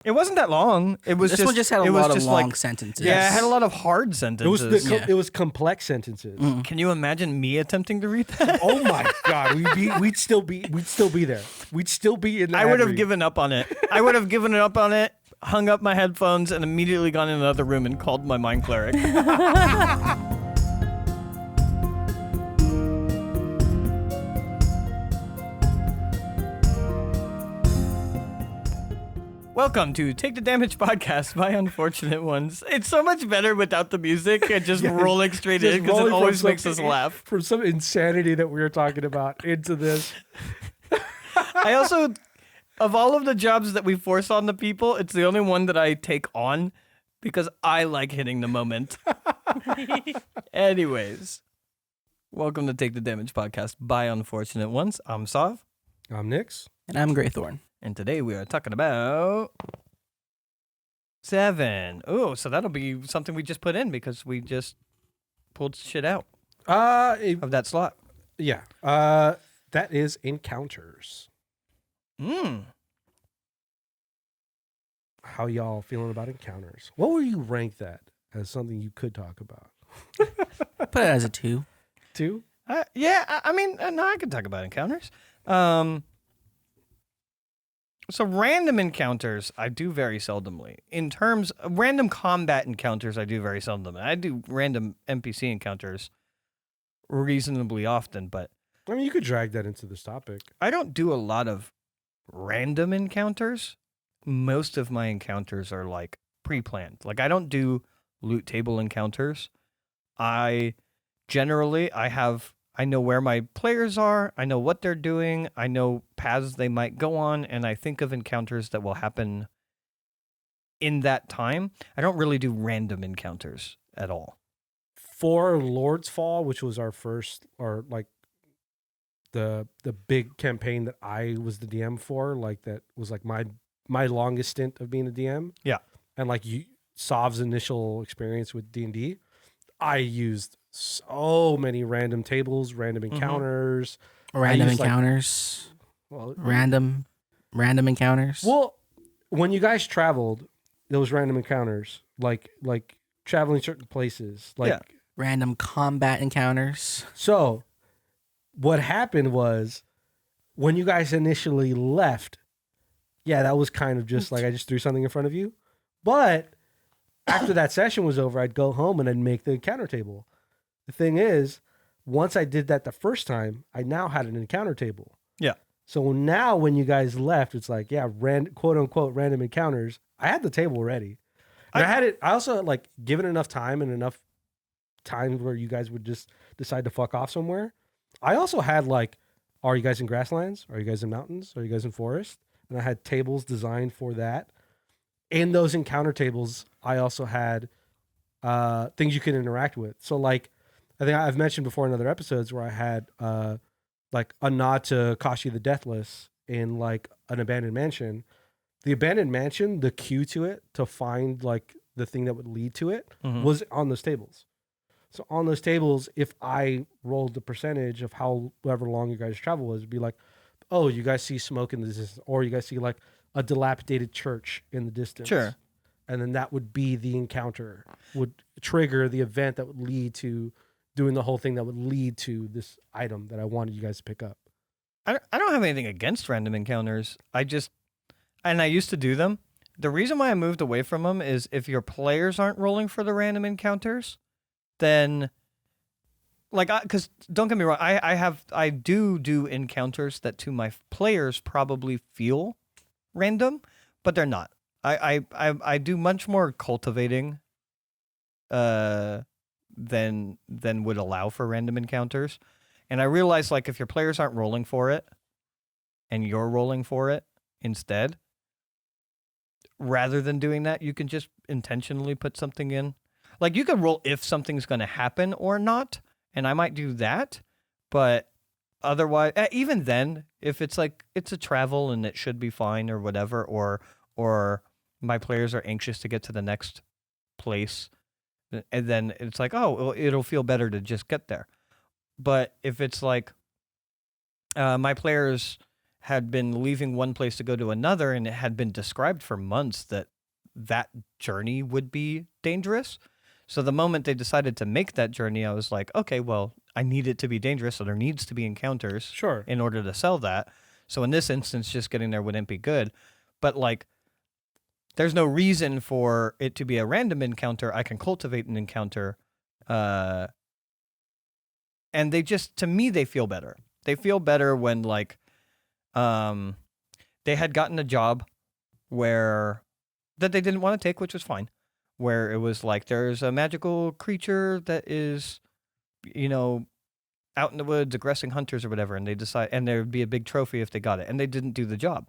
It wasn't that long. It was This one just had a lot of long sentences. Yeah, it had a lot of hard sentences. It was complex sentences. Mm. Can you imagine me attempting to read that? Oh my God, we'd still be there. We'd still be in. I would have given up on it. I would have given up on it, hung up my headphones, and immediately gone in another room and called my mind cleric. Welcome to Take the Damage podcast by Unfortunate Ones. It's so much better without the music and just rolling straight in because it always makes us laugh. From some insanity that we were talking about into this. I also, of all of the jobs that we force on the people, it's the only one that I take on because I like hitting the moment. Anyways, welcome to Take the Damage podcast by Unfortunate Ones. I'm Sav. I'm Nix. And I'm Greythorn. And today we are talking about 7. Oh, so that'll be something we just put in because we just pulled shit out of that slot. Yeah. That is encounters. How y'all feeling about encounters? What would you rank that as something you could talk about? Put it as a 2. 2? Yeah, I mean, no, I could talk about encounters. So random encounters, I do very seldomly. In terms of random combat encounters, I do very seldomly. I do random NPC encounters reasonably often, but I mean, you could drag that into this topic. I don't do a lot of random encounters. Most of my encounters are like pre-planned. Like I don't do loot table encounters. I know where my players are, I know what they're doing, I know paths they might go on, and I think of encounters that will happen in that time. I don't really do random encounters at all. For Lord's Fall, which was our first, or like the big campaign that I was the DM for, like that was like my longest stint of being a DM. Yeah. And like Sav's initial experience with D&D, I used so many random tables, random encounters. Random encounters. Random encounters. Well, when you guys traveled, those random encounters, like traveling certain places, Random combat encounters. So what happened was when you guys initially left, yeah, that was kind of just like I just threw something in front of you. But after that session was over, I'd go home and I'd make the encounter table. The thing is, once I did that the first time, I now had an encounter table. Yeah. So now when you guys left, it's like, yeah, quote unquote random encounters. I had the table ready. And I also had like given enough time and enough times where you guys would just decide to fuck off somewhere. I also had like, are you guys in grasslands? Are you guys in mountains? Are you guys in forest? And I had tables designed for that. In those encounter tables, I also had things you can interact with. So like, I think I've mentioned before in other episodes where I had like a nod to Kashi the Deathless in like an abandoned mansion. The abandoned mansion, the queue to it to find like the thing that would lead to it was on those tables. So on those tables, if I rolled the percentage of however long you guys travel was, it'd be like, oh, you guys see smoke in the distance, or you guys see like a dilapidated church in the distance. Sure. And then that would be the encounter, would trigger the event that would lead to doing the whole thing that would lead to this item that I wanted you guys to pick up. I don't have anything against random encounters. I used to do them. The reason why I moved away from them is if your players aren't rolling for the random encounters, then because don't get me wrong, I do encounters that to my players probably feel random, but they're not. I do much more cultivating than would allow for random encounters. And I realize like if your players aren't rolling for it and you're rolling for it instead, rather than doing that, you can just intentionally put something in. Like you can roll if something's going to happen or not, and I might do that, but otherwise, even then, if it's like it's a travel and it should be fine or whatever, or my players are anxious to get to the next place, and then it's like, oh, well, it'll feel better to just get there. But if it's like my players had been leaving one place to go to another, and it had been described for months that that journey would be dangerous. So the moment they decided to make that journey, I was like, okay, well, I need it to be dangerous, so there needs to be encounters Sure. in order to sell that. So in this instance, just getting there wouldn't be good. But like, there's no reason for it to be a random encounter. I can cultivate an encounter. And they just, to me, they feel better. They feel better when like, they had gotten a job that they didn't want to take, which was fine. Where it was like, there's a magical creature that is, out in the woods aggressing hunters or whatever, and they decide, and there would be a big trophy if they got it, and they didn't do the job.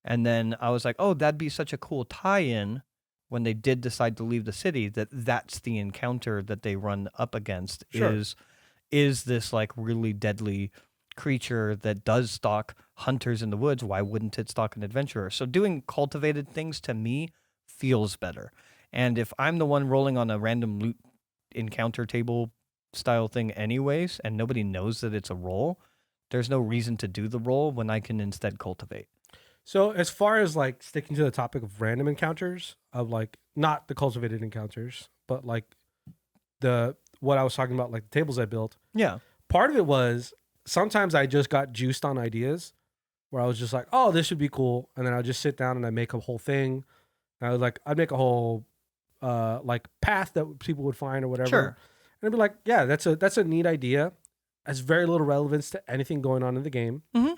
And then I was like, oh, that'd be such a cool tie-in when they did decide to leave the city, that's the encounter that they run up against. Sure. Is this like really deadly creature that does stalk hunters in the woods? Why wouldn't it stalk an adventurer? So doing cultivated things to me feels better. And if I'm the one rolling on a random loot encounter table style thing anyways, and nobody knows that it's a roll, there's no reason to do the roll when I can instead cultivate. So as far as like sticking to the topic of random encounters, of like not the cultivated encounters, but like what I was talking about, like the tables I built. Yeah. Part of it was sometimes I just got juiced on ideas where I was just like, oh, this should be cool. And then I'd just sit down and I'd make a whole thing. And I'd make a whole like path that people would find or whatever. Sure. And I'd be like, yeah, that's a neat idea. Has very little relevance to anything going on in the game. Mm-hmm.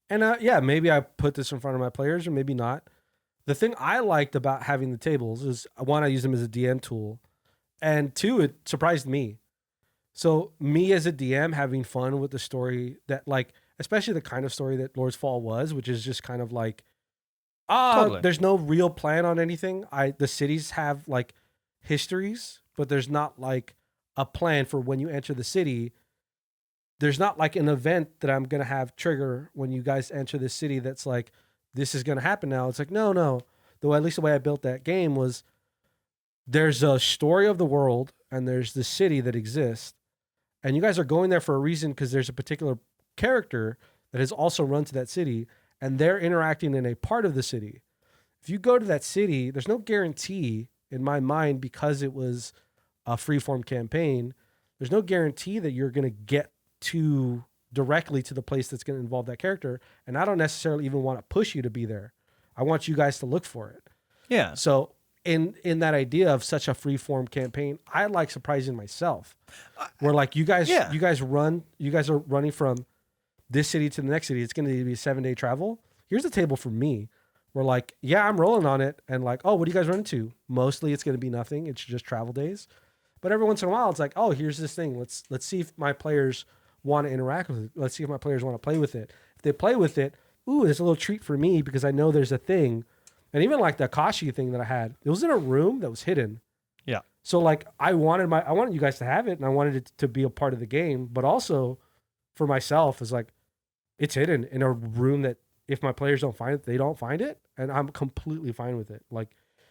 And yeah, maybe I put this in front of my players or maybe not. The thing I liked about having the tables is, one, I use them as a DM tool. And two, it surprised me. So me as a DM having fun with the story that, like, especially the kind of story that Lord's Fall was, which is just kind of like, Totally. There's no real plan on anything. The cities have like histories, but there's not like a plan for when you enter the city. There's not like an event that I'm going to have trigger when you guys enter the city that's like, this is going to happen now. It's like, no. Though at least the way I built that game was, there's a story of the world and there's the city that exists. And you guys are going there for a reason because there's a particular character that has also run to that city and they're interacting in a part of the city. If you go to that city, there's no guarantee in my mind, because it was a freeform campaign, there's no guarantee that you're going to get directly to the place that's going to involve that character. And I don't necessarily even want to push you to be there. I want you guys to look for it. Yeah. So in that idea of such a free-form campaign, I like surprising myself. Where like you guys are running from this city to the next city. It's going to be a 7-day travel. Here's a table for me. We're like, yeah, I'm rolling on it. And like, oh, what do you guys run into? Mostly it's going to be nothing. It's just travel days. But every once in a while, it's like, oh, here's this thing. Let's see if my players want to interact with it. Let's see if my players want to play with it. If they play with it, ooh, there's a little treat for me because I know there's a thing. And even like the Akashi thing that I had, it was in a room that was hidden. Yeah. So like I wanted you guys to have it and I wanted it to be a part of the game, but also for myself is like, it's hidden in a room that if my players don't find it, they don't find it. And I'm completely fine with it. Like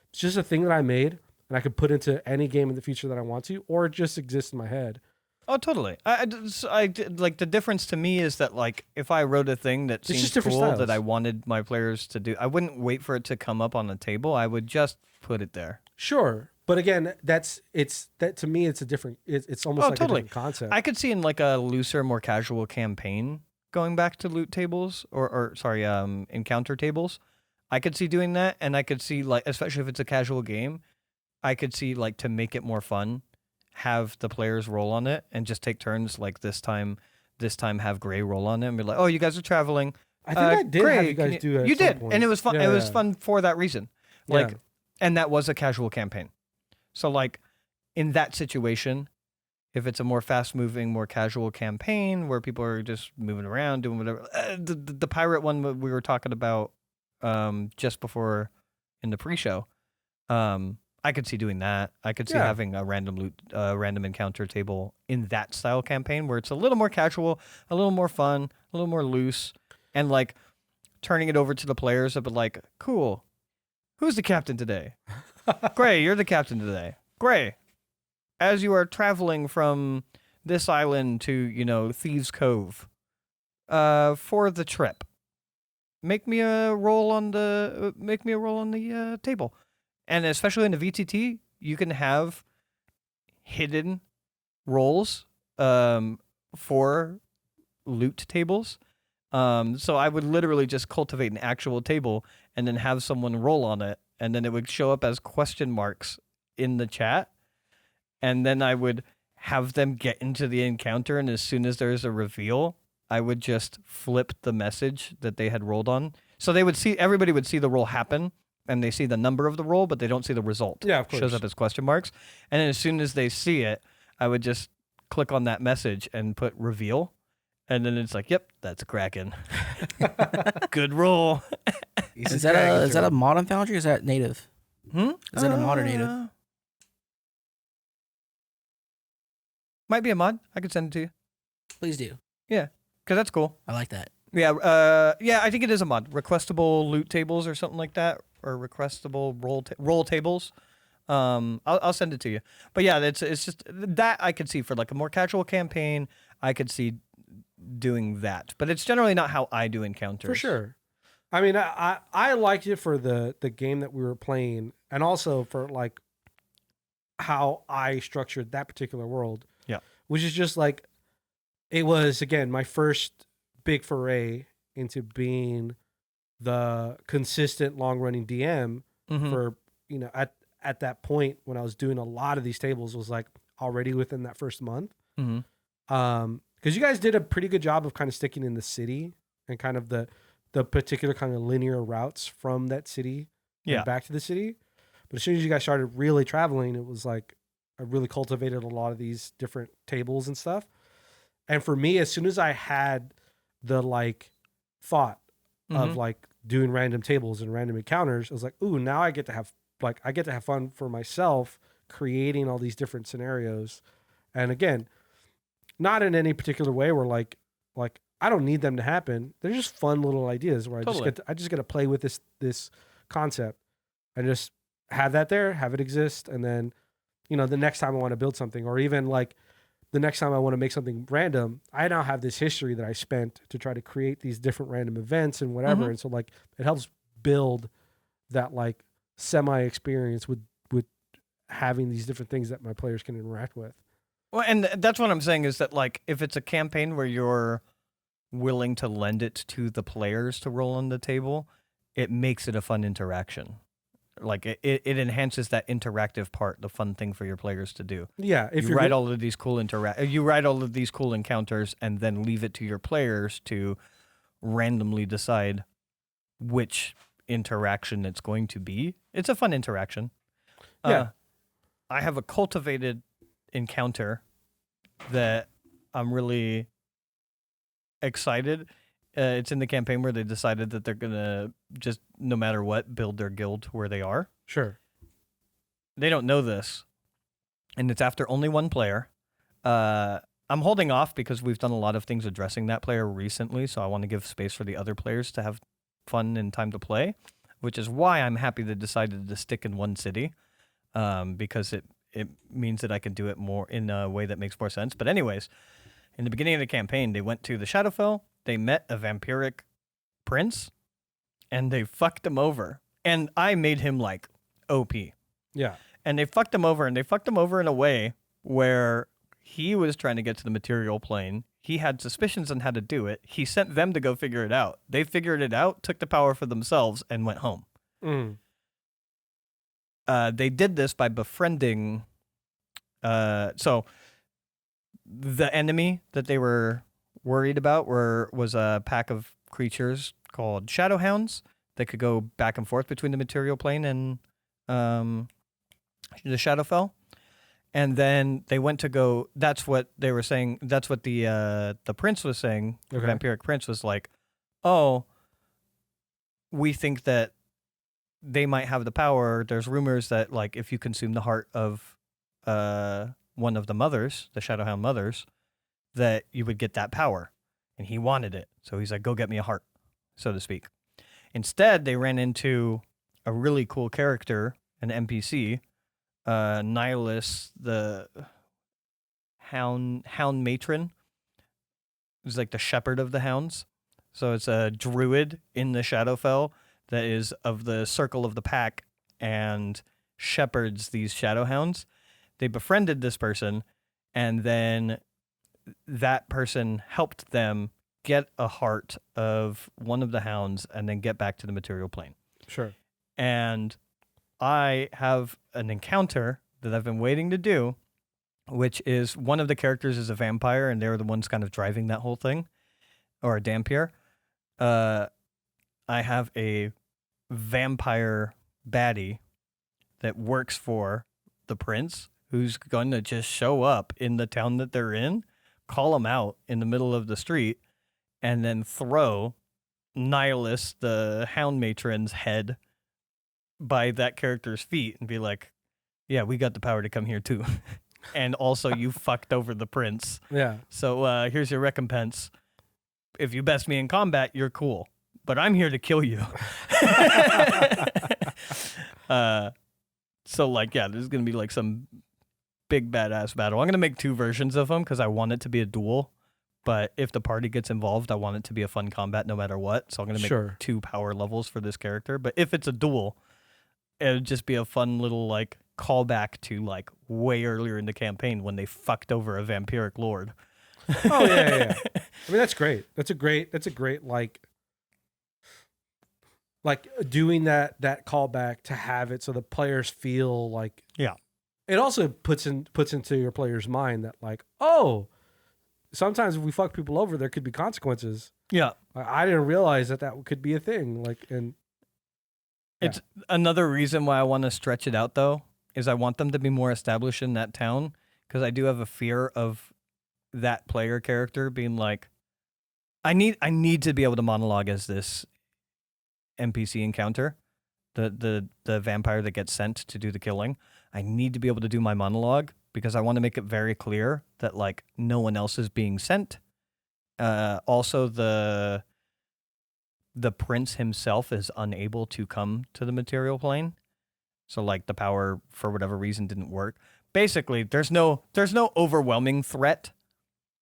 it's just a thing that I made and I could put into any game in the future that I want to, or it just exists in my head. Oh, totally. I like the difference to me is that like if I wrote a thing that seems cool styles. that I wanted my players to do, I wouldn't wait for it to come up on the table. I would just put it there. Sure, but again, to me, it's a different. It's almost like totally. a different concept. I could see in like a looser, more casual campaign going back to loot tables or encounter tables. I could see doing that, and I could see like, especially if it's a casual game, I could see like to make it more fun, have the players roll on it and just take turns. Like this time have Gray roll on it and be like, oh, you guys are traveling. I think I did Gray, have you guys do it. You did, and it was fun. Yeah, it was fun for that reason. Like, Yeah. and that was a casual campaign. So like in that situation, if it's a more fast-moving, more casual campaign where people are just moving around, doing whatever, the pirate one we were talking about just before in the pre-show, I could see doing that. I could see having a random encounter table in that style campaign where it's a little more casual, a little more fun, a little more loose, and like turning it over to the players. But like, cool, who's the captain today? Gray, you're the captain today. Gray, as you are traveling from this island to Thieves Cove, for the trip, make me a roll on the table. And especially in the VTT, you can have hidden rolls for loot tables. So I would literally just cultivate an actual table and then have someone roll on it, and then it would show up as question marks in the chat, and then I would have them get into the encounter, and as soon as there's a reveal, I would just flip the message that they had rolled on. So everybody would see the roll happen, and they see the number of the roll, but they don't see the result. Yeah, of course. It shows up as question marks. And then as soon as they see it, I would just click on that message and put reveal. And then it's like, yep, that's a Kraken. Good roll. Is that a modern foundry or is that native? Is that a mod or native? Might be a mod. I could send it to you. Please do. Yeah, because that's cool. I like that. Yeah, yeah, I think it is a mod. Requestable loot tables or something like that, or requestable roll tables. I'll send it to you. But yeah, it's just that I could see for like a more casual campaign. I could see doing that, but it's generally not how I do encounters. For sure. I mean, I liked it for the game that we were playing, and also for like how I structured that particular world. Yeah, which is just like, it was again my first big foray into being the consistent long running DM for, you know, at that point when I was doing a lot of these tables was like already within that first month. Because you guys did a pretty good job of kind of sticking in the city and kind of the particular kind of linear routes from that city and back to the city. But as soon as you guys started really traveling, it was like I really cultivated a lot of these different tables and stuff. And for me, as soon as I had the like thought of like doing random tables and random encounters, I was like, ooh, now I get to have fun for myself creating all these different scenarios. And again, not in any particular way where like I don't need them to happen. They're just fun little ideas where I just get to play with this concept and just have that there, have it exist, and then, you know, the next time I want to build something, or even like the next time I want to make something random, I now have this history that I spent to try to create these different random events and whatever. And so like it helps build that like semi experience with having these different things that my players can interact with. Well, and that's what I'm saying is that like if it's a campaign where you're willing to lend it to the players to roll on the table, it makes it a fun interaction. Like it enhances that interactive part, the fun thing for your players to do. Yeah, if you write all of these cool encounters and then leave it to your players to randomly decide which interaction it's going to be. It's a fun interaction. Yeah. I have a cultivated encounter that I'm really excited. It's in the campaign where they decided that they're gonna just, no matter what, build their guild where they are. Sure. They don't know this, and it's after only one player. I'm holding off because we've done a lot of things addressing that player recently, so I want to give space for the other players to have fun and time to play, which is why I'm happy they decided to stick in one city, because it means that I can do it more in a way that makes more sense. But anyways, in the beginning of the campaign, they went to the Shadowfell. They met a vampiric prince, and they fucked him over. And I made him like OP. Yeah. And they fucked him over, and they fucked him over in a way where he was trying to get to the material plane. He had suspicions on how to do it. He sent them to go figure it out. They figured it out, took the power for themselves, and went home. They did this by befriending. So the enemy that they were worried about was a pack of creatures called Shadowhounds that could go back and forth between the material plane and the Shadowfell. And then they went to go. That's what they were saying. That's what the prince was saying. The vampiric prince was like, "Oh, we think that they might have the power. There's rumors that like if you consume the heart of one of the mothers, the Shadowhound mothers, that you would get that power." And he wanted it. So he's like, "Go get me a heart," so to speak. Instead, they ran into a really cool character, an NPC, Nihilus, the hound matron. He's like the shepherd of the hounds. So it's a druid in the Shadowfell that is of the circle of the pack and shepherds these shadowhounds. They befriended this person, and then that person helped them get a heart of one of the hounds and then get back to the material plane. Sure. And I have an encounter that I've been waiting to do, which is one of the characters is a vampire, and they're the ones kind of driving that whole thing, or a Dampier. I have a vampire baddie that works for the prince, who's going to just show up in the town that they're in, call them out in the middle of the street, and then throw Nihilus, the hound matron's head, by that character's feet and be like, yeah, we got the power to come here too. And also you fucked over the prince. Yeah. So here's your recompense. If you best me in combat, you're cool. But I'm here to kill you. So like, yeah, there's going to be like some big badass battle. I'm going to make 2 versions of them because I want it to be a duel. But if the party gets involved, I want it to be a fun combat no matter what. So I'm going to make 2 power levels for this character. But if it's a duel, it would just be a fun little like callback to like way earlier in the campaign when they fucked over a vampiric lord. Oh yeah. I mean, that's great. That's a great like doing that callback to have it so the players feel like, yeah. It also puts into your player's mind that like, oh, sometimes if we fuck people over, there could be consequences. Yeah. I didn't realize that could be a thing. Like, and it's another reason why I want to stretch it out though, is I want them to be more established in that town, because I do have a fear of that player character being like, I need to be able to monologue as this NPC encounter, the vampire that gets sent to do the killing. I need to be able to do my monologue because I want to make it very clear that like no one else is being sent. Also, the prince himself is unable to come to the material plane, so like the power for whatever reason didn't work. Basically, there's no overwhelming threat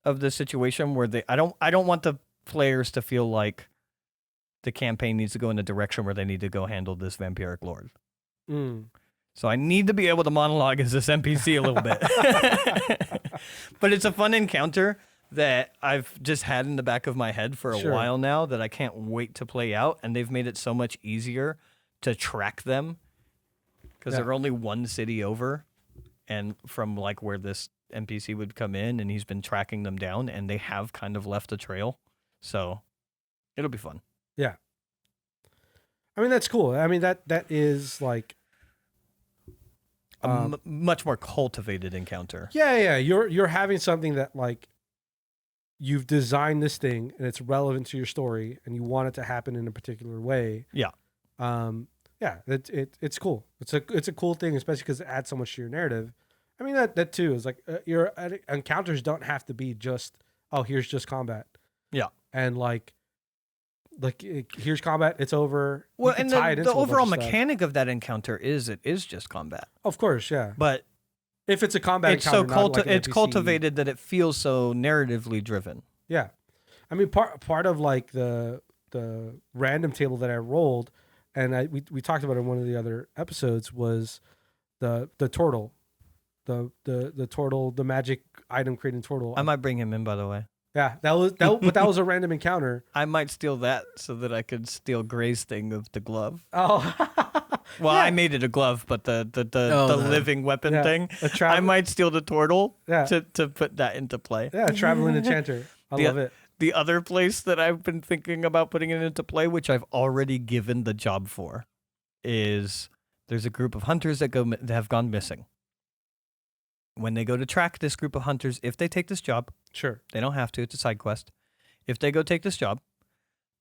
of the situation where I don't want the players to feel like the campaign needs to go in a direction where they need to go handle this vampiric lord. So I need to be able to monologue as this NPC a little bit. But it's a fun encounter that I've just had in the back of my head for a while now that I can't wait to play out, and they've made it so much easier to track them because they're only one city over, and from like where this NPC would come in, and he's been tracking them down, and they have kind of left a trail. So it'll be fun. Yeah. I mean, that's cool. I mean, that is like a much more cultivated encounter. Yeah. You're having something that like you've designed this thing and it's relevant to your story and you want it to happen in a particular way. Yeah. Yeah. It's cool. It's a cool thing, especially because it adds so much to your narrative. I mean, that too is like your encounters don't have to be just, oh, here's just combat. Yeah. And like here's combat, it's over. Well, and the overall mechanic of that encounter is it is just combat. Of course, yeah. But if it's a combat it's encounter, so it's cultivated that it feels so narratively driven. Yeah. I mean, part of like the random table that I rolled, and we talked about it in one of the other episodes, was the turtle. The turtle, the magic item creating turtle. I might bring him in, by the way. Yeah, but that was a random encounter. I might steal that so that I could steal Gray's thing of the glove. Oh, well, yeah. I made it a glove, but the living weapon thing, I might steal the turtle to put that into play. Yeah, traveling enchanter. I love it. The other place that I've been thinking about putting it into play, which I've already given the job for, is there's a group of hunters that have gone missing. When they go to track this group of hunters, if they take this job, sure, they don't have to, it's a side quest. If they go take this job,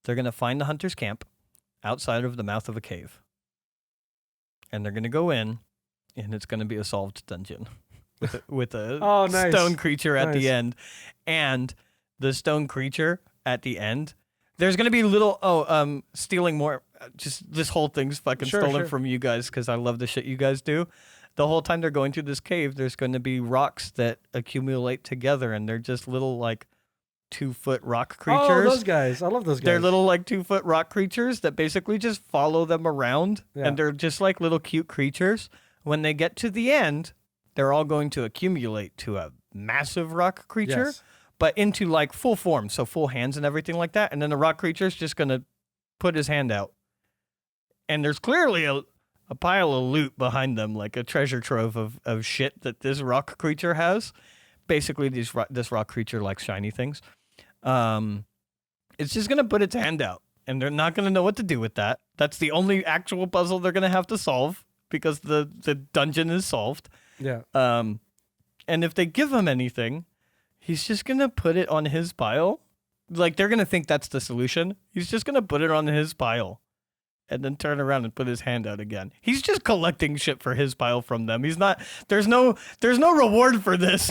they're going to find the hunter's camp outside of the mouth of a cave. And they're going to go in, and it's going to be a solved dungeon with a stone creature at the end. And the stone creature at the end, there's going to be little, stealing more, just this whole thing's fucking stolen from you guys because I love the shit you guys do. The whole time they're going through this cave, there's going to be rocks that accumulate together, and they're just little like 2-foot rock creatures. Oh, those guys. I love those guys. They're little like 2-foot rock creatures that basically just follow them around, Yeah. and they're just like little cute creatures. When they get to the end, they're all going to accumulate to a massive rock creature, Yes. but into like full form, so full hands and everything like that. And then the rock creature's just gonna put his hand out, and there's clearly a pile of loot behind them, like a treasure trove of shit that this rock creature has. Basically, this rock creature likes shiny things. It's just gonna put its hand out, and they're not gonna know what to do with that. That's the only actual puzzle they're gonna have to solve because the dungeon is solved. Yeah. And if they give him anything, he's just gonna put it on his pile. Like, they're gonna think that's the solution. He's just gonna put it on his pile, and then turn around and put his hand out again. He's just collecting shit for his pile from them. He's not. There's no reward for this.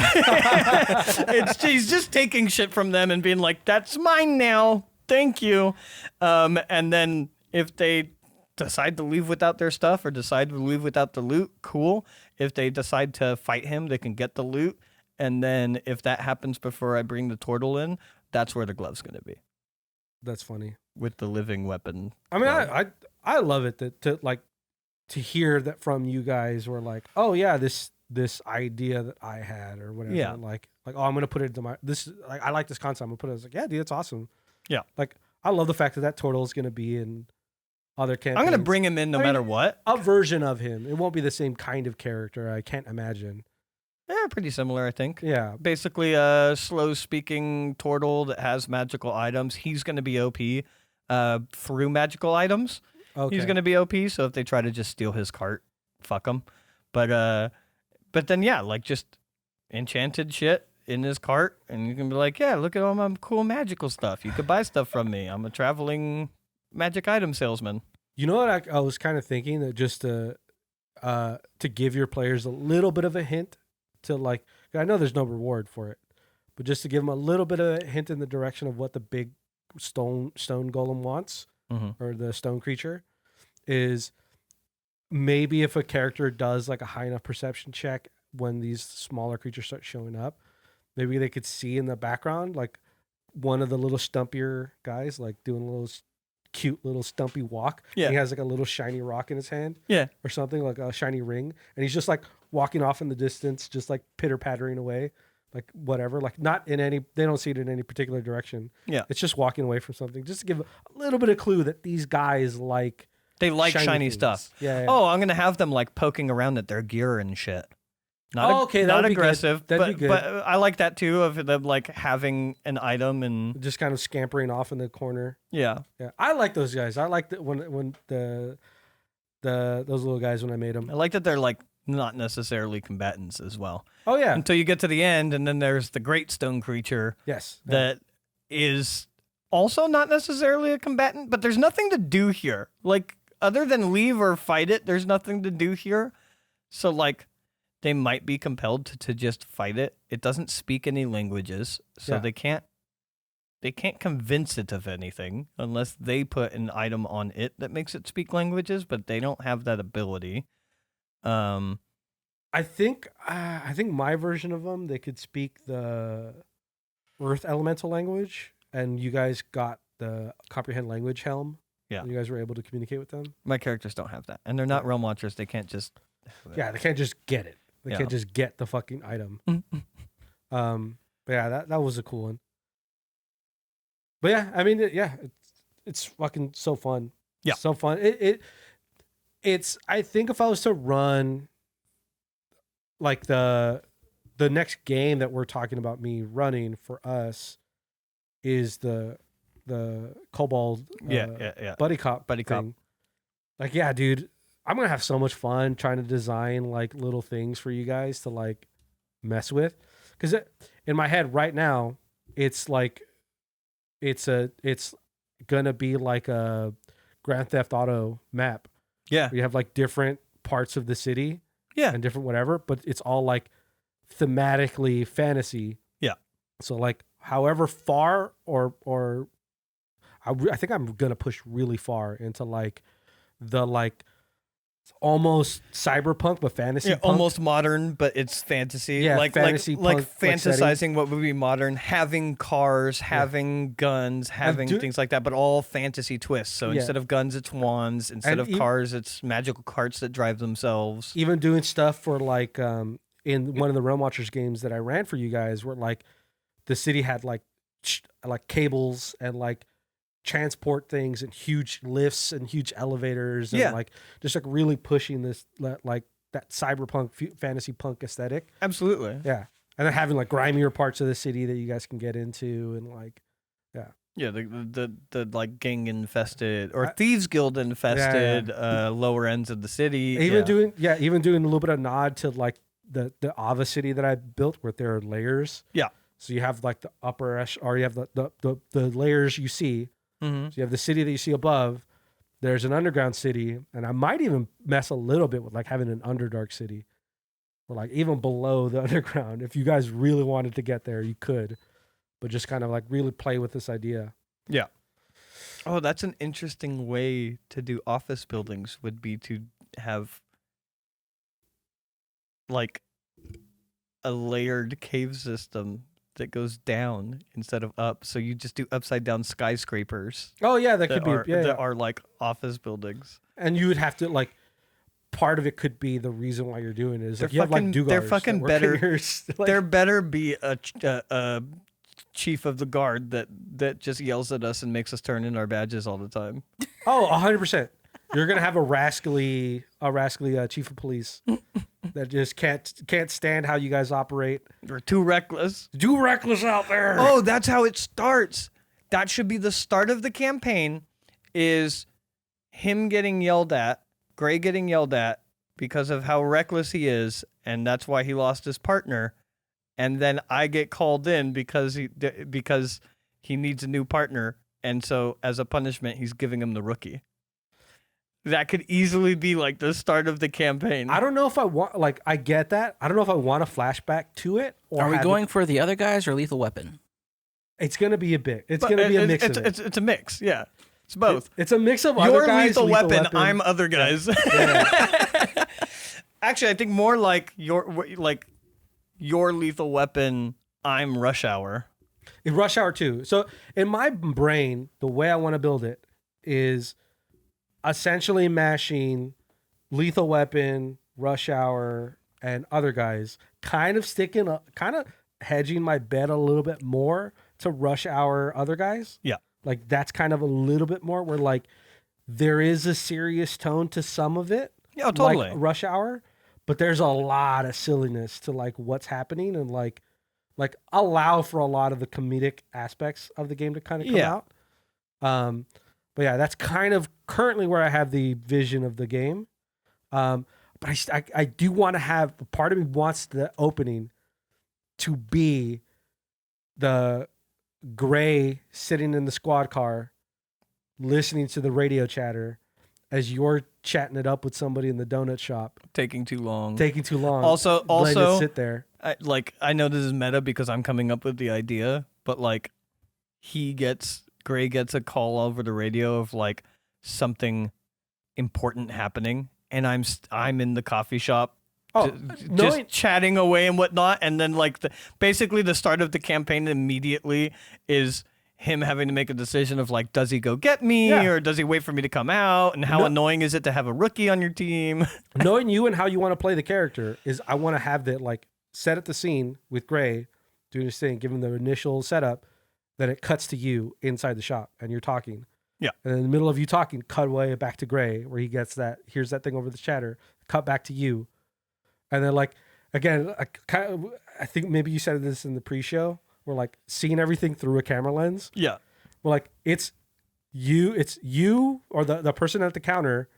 He's just taking shit from them and being like, "That's mine now. Thank you." And then if they decide to leave without their stuff or decide to leave without the loot, cool. If they decide to fight him, they can get the loot. And then if that happens before I bring the turtle in, that's where the glove's gonna be. That's funny. With the living weapon. I mean, I love it that to hear that from you guys were like, oh yeah, this idea that I had or whatever. Yeah. Like oh, I'm gonna put it into my I like this concept. I'm gonna put it. I was like, yeah, dude, that's awesome. Yeah. Like I love the fact that turtle is gonna be in other campaigns. I'm gonna bring him in no matter what. A version of him. It won't be the same kind of character. I can't imagine. Yeah, pretty similar, I think. Yeah. Basically, a slow-speaking turtle that has magical items. He's going to be OP through magical items. Okay. He's going to be OP, so if they try to just steal his cart, fuck them. But then, yeah, like just enchanted shit in his cart, and you can be like, yeah, look at all my cool magical stuff. You could buy stuff from me. I'm a traveling magic item salesman. You know what I was kind of thinking that just to give your players a little bit of a hint to like, I know there's no reward for it, but just to give them a little bit of a hint in the direction of what the big stone golem wants, or the stone creature, is maybe if a character does like a high enough perception check when these smaller creatures start showing up, maybe they could see in the background like one of the little stumpier guys like doing a little cute little stumpy walk. Yeah. He has like a little shiny rock in his hand. Yeah. Or something, like a shiny ring. And he's just like walking off in the distance, just like pitter pattering away. Like whatever. Like not in any, they don't see it in any particular direction. Yeah. It's just walking away from something. Just to give a little bit of clue that these guys like. They like shiny things. stuff. Yeah. Oh, I'm going to have them like poking around at their gear and shit. Not okay, not that'd be good. aggressive, That'd but be good. but I like that too of them like having an item and Just kind of scampering off in the corner. yeah. Yeah. I like those guys. I like that when those little guys when I made them. I like that they're like not necessarily combatants as well. Oh yeah. Until you get to the end, and then there's the great stone creature Yes. that is also not necessarily a combatant, but there's nothing to do here. Like other than leave or fight it, there's nothing to do here. So like they might be compelled to just fight it. It doesn't speak any languages, so Yeah. they can't convince it of anything unless they put an item on it that makes it speak languages, but they don't have that ability. I think my version of them, they could speak the Earth elemental language, and you guys got the comprehend language helm. Yeah. And you guys were able to communicate with them. My characters don't have that, and they're not realm watchers. They can't just Yeah, they can't just get it. They Yeah. can't just get the fucking item. But yeah, that was a cool one. But yeah, I mean, it's fucking so fun. Yeah. So fun. It's I think if I was to run like the next game that we're talking about me running for us is the Kobold yeah. Buddy Cop Buddy Cop. thing. Like, yeah, dude, I'm gonna have so much fun trying to design like little things for you guys to like mess with, because in my head right now it's like it's gonna be like a Grand Theft Auto map. Yeah. You have like different parts of the city, Yeah. and different whatever, but it's all like thematically fantasy. Yeah. So like, however far or I think I'm gonna push really far into like the like almost cyberpunk, but fantasy. Punk. Almost modern, but it's fantasy. Yeah, like fantasy like punk, fantasizing what would be modern, having cars, having guns, having things like that, but all fantasy twists. So instead of guns, it's wands. Instead of cars, it's magical carts that drive themselves. Even doing stuff for like in one of the Realm Watchers games that I ran for you guys, where like the city had like cables and like transport things and huge lifts and huge elevators and like just like really pushing this like that cyberpunk fantasy punk aesthetic. Absolutely. Yeah. And then having like grimier parts of the city that you guys can get into and like the like gang infested or thieves guild infested lower ends of the city. Even doing a little bit of nod to like the Ava city that I built where there are layers. Yeah. So you have like the upper or you have the layers you see. Mm-hmm. So you have the city that you see above. There's an underground city, and I might even mess a little bit with like having an underdark city, or like even below the underground. If you guys really wanted to get there, you could, but just kind of like really play with this idea. Yeah. Oh, that's an interesting way to do office buildings. Would be to have like a layered cave system that goes down instead of up, so you just do upside down skyscrapers. Oh yeah, that could be that are like office buildings. And you would have to like part of it could be the reason why you're doing it is like you have like Dugars. They're fucking better. There better be a chief of the guard that just yells at us and makes us turn in our badges all the time. Oh, 100%. You're gonna have a rascally chief of police that just can't stand how you guys operate. We're too reckless. Too reckless out there. Oh, that's how it starts. That should be the start of the campaign. Is him getting yelled at, Gray getting yelled at because of how reckless he is, and that's why he lost his partner. And then I get called in because he needs a new partner, and so as a punishment, he's giving him the rookie. That could easily be like the start of the campaign. I don't know if I want, like, I get that. I don't know if I want a flashback to it. Or are we going for the other guys or Lethal Weapon? It's going to be a bit. It's going to be a mix of it. It's a mix, yeah. It's both. It's a mix of You're other guys. Lethal Weapon, I'm other guys. Yeah. Actually, I think more like your Lethal Weapon, I'm Rush Hour. In Rush Hour 2. So in my brain, the way I want to build it is essentially mashing Lethal Weapon, Rush Hour, and other guys, kind of hedging my bet a little bit more to Rush Hour, other guys. Yeah. Like that's kind of a little bit more where like there is a serious tone to some of it. Yeah, totally. Like Rush Hour, but there's a lot of silliness to like what's happening and like allow for a lot of the comedic aspects of the game to kind of come out. But yeah, that's kind of currently where I have the vision of the game. But I do want to have, part of me wants the opening to be the Gray sitting in the squad car, listening to the radio chatter as you're chatting it up with somebody in the donut shop. Taking too long. Also, letting it sit there. I know this is meta because I'm coming up with the idea, but like Gray gets a call over the radio of like something important happening, and I'm in the coffee shop, just chatting away and whatnot, and then like basically the start of the campaign immediately is him having to make a decision of like, does he go get me or does he wait for me to come out, and how annoying is it to have a rookie on your team? Knowing you and how you want to play the character is, I want to have that like set at the scene with Gray doing his thing, given the initial setup. Then it cuts to you inside the shop and you're talking. Yeah. And in the middle of you talking, cut away back to Gray where he gets here's that thing over the chatter, cut back to you. And then like, again, I think maybe you said this in the pre-show, we're like seeing everything through a camera lens. Yeah. We're like, it's you or the person at the counter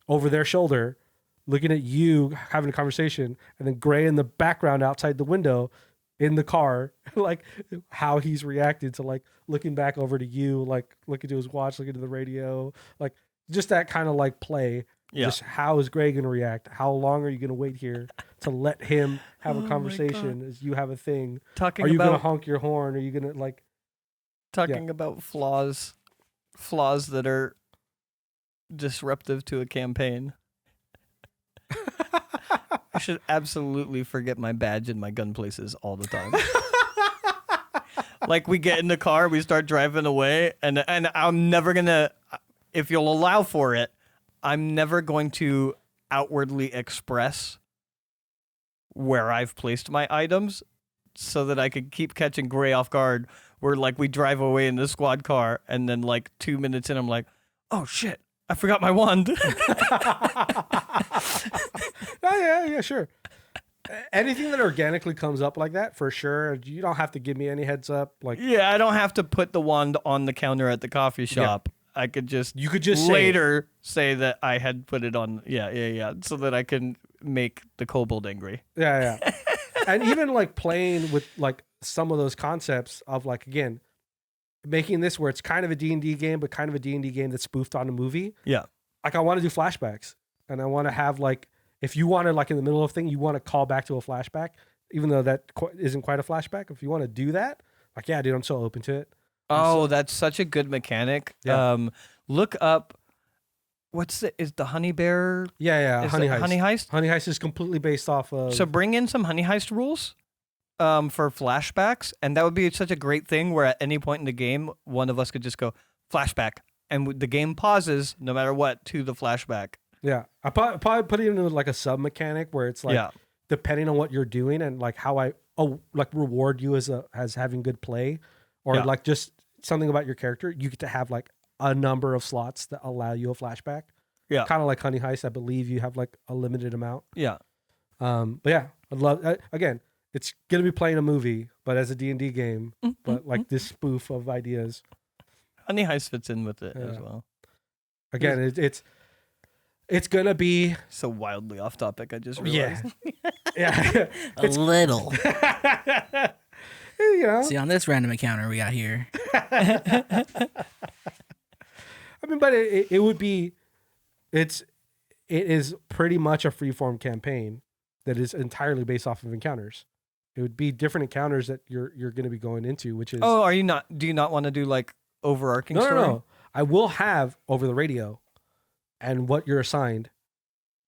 over their shoulder looking at you having a conversation, and then Gray in the background outside the window in the car, like how he's reacted to like looking back over to you, like looking to his watch, looking to the radio, like just that kind of like play. Yeah. Just how is Gray going to react? How long are you going to wait here to let him have a conversation as you have a thing? Are you going to honk your horn? Are you going to like talking about flaws that are disruptive to a campaign? I should absolutely forget my badge and my gun places all the time. Like we get in the car, we start driving away, and I'm never gonna, if you'll allow for it, I'm never going to outwardly express where I've placed my items so that I could keep catching Gray off guard where like we drive away in the squad car and then like 2 minutes in I'm like, oh shit, I forgot my wand. Oh, yeah, sure. Anything that organically comes up like that, for sure. You don't have to give me any heads up. Like, yeah, I don't have to put the wand on the counter at the coffee shop. Yeah. I could just later say that I had put it on. Yeah. So that I can make the kobold angry. Yeah. And even like playing with like some of those concepts of like, again, making this where it's kind of a D&D game, but kind of a D&D game that's spoofed on a movie. Yeah. Like I want to do flashbacks, and I want to have like, if you want to like in the middle of a thing, you want to call back to a flashback, even though that isn't quite a flashback. If you want to do that, like, yeah, dude, I'm so open to it. That's such a good mechanic. Yeah. Look up, is the Honey Bear? Yeah. Honey Heist. Honey Heist? Honey Heist is completely based off of. So bring in some Honey Heist rules for flashbacks, and that would be such a great thing where at any point in the game, one of us could just go flashback, and the game pauses no matter what to the flashback. Yeah, I probably put it into like a sub mechanic where it's like, depending on what you're doing and like how I reward you as having good play, or like just something about your character, you get to have like a number of slots that allow you a flashback. Yeah, kind of like Honey Heist. I believe you have like a limited amount. Yeah, but yeah, I'd love again. It's gonna be playing a movie, but as a D&D game, but like this spoof of ideas. Honey Heist fits in with it as well. Again, it's gonna be so wildly off topic. I just realized. Yeah, a little. You know, see on this random encounter we got here. I mean, but it would be, it is pretty much a freeform campaign that is entirely based off of encounters. It would be different encounters that you're going to be going into, which is. Oh, are you not? Do you not want to do like overarching story? No. I will have over the radio. And what you're assigned,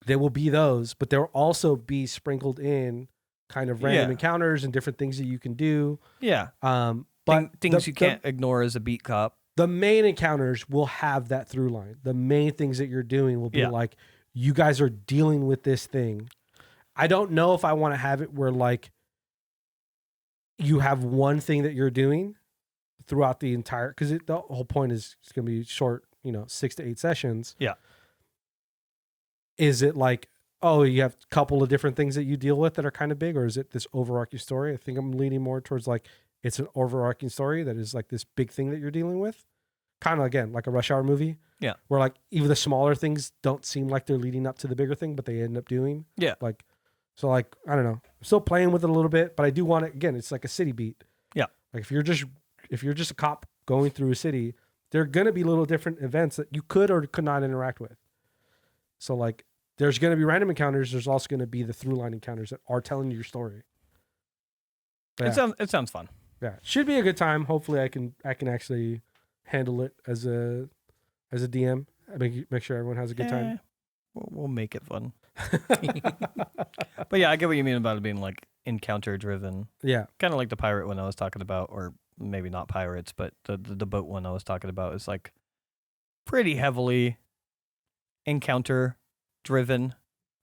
there will be those, but there will also be sprinkled in kind of random encounters and different things that you can do. Yeah. But things you can't ignore as a beat cop. The main encounters will have that through line. The main things that you're doing will be like, you guys are dealing with this thing. I don't know if I want to have it where like you have one thing that you're doing throughout the entire, because the whole point is it's going to be short, 6 to 8 sessions. Yeah. Is it like, oh, you have a couple of different things that you deal with that are kind of big, or is it this overarching story? I think I'm leaning more towards like it's an overarching story that is like this big thing that you're dealing with. Kind of, again, like a Rush Hour movie. Yeah. Where like even the smaller things don't seem like they're leading up to the bigger thing, but they end up doing. Yeah. Like, so like, I don't know. I'm still playing with it a little bit, but I do want it, again, it's like a city beat. Yeah. Like if you're just a cop going through a city, there are going to be little different events that you could or could not interact with. So like, there's going to be random encounters. There's also going to be the through line encounters that are telling you your story. It sounds fun. Yeah, should be a good time. Hopefully, I can actually handle it as a DM. Make sure everyone has a good time. We'll make it fun. But yeah, I get what you mean about it being like encounter driven. Yeah, kind of like the pirate one I was talking about, or maybe not pirates, but the boat one I was talking about is like pretty heavily encounter driven,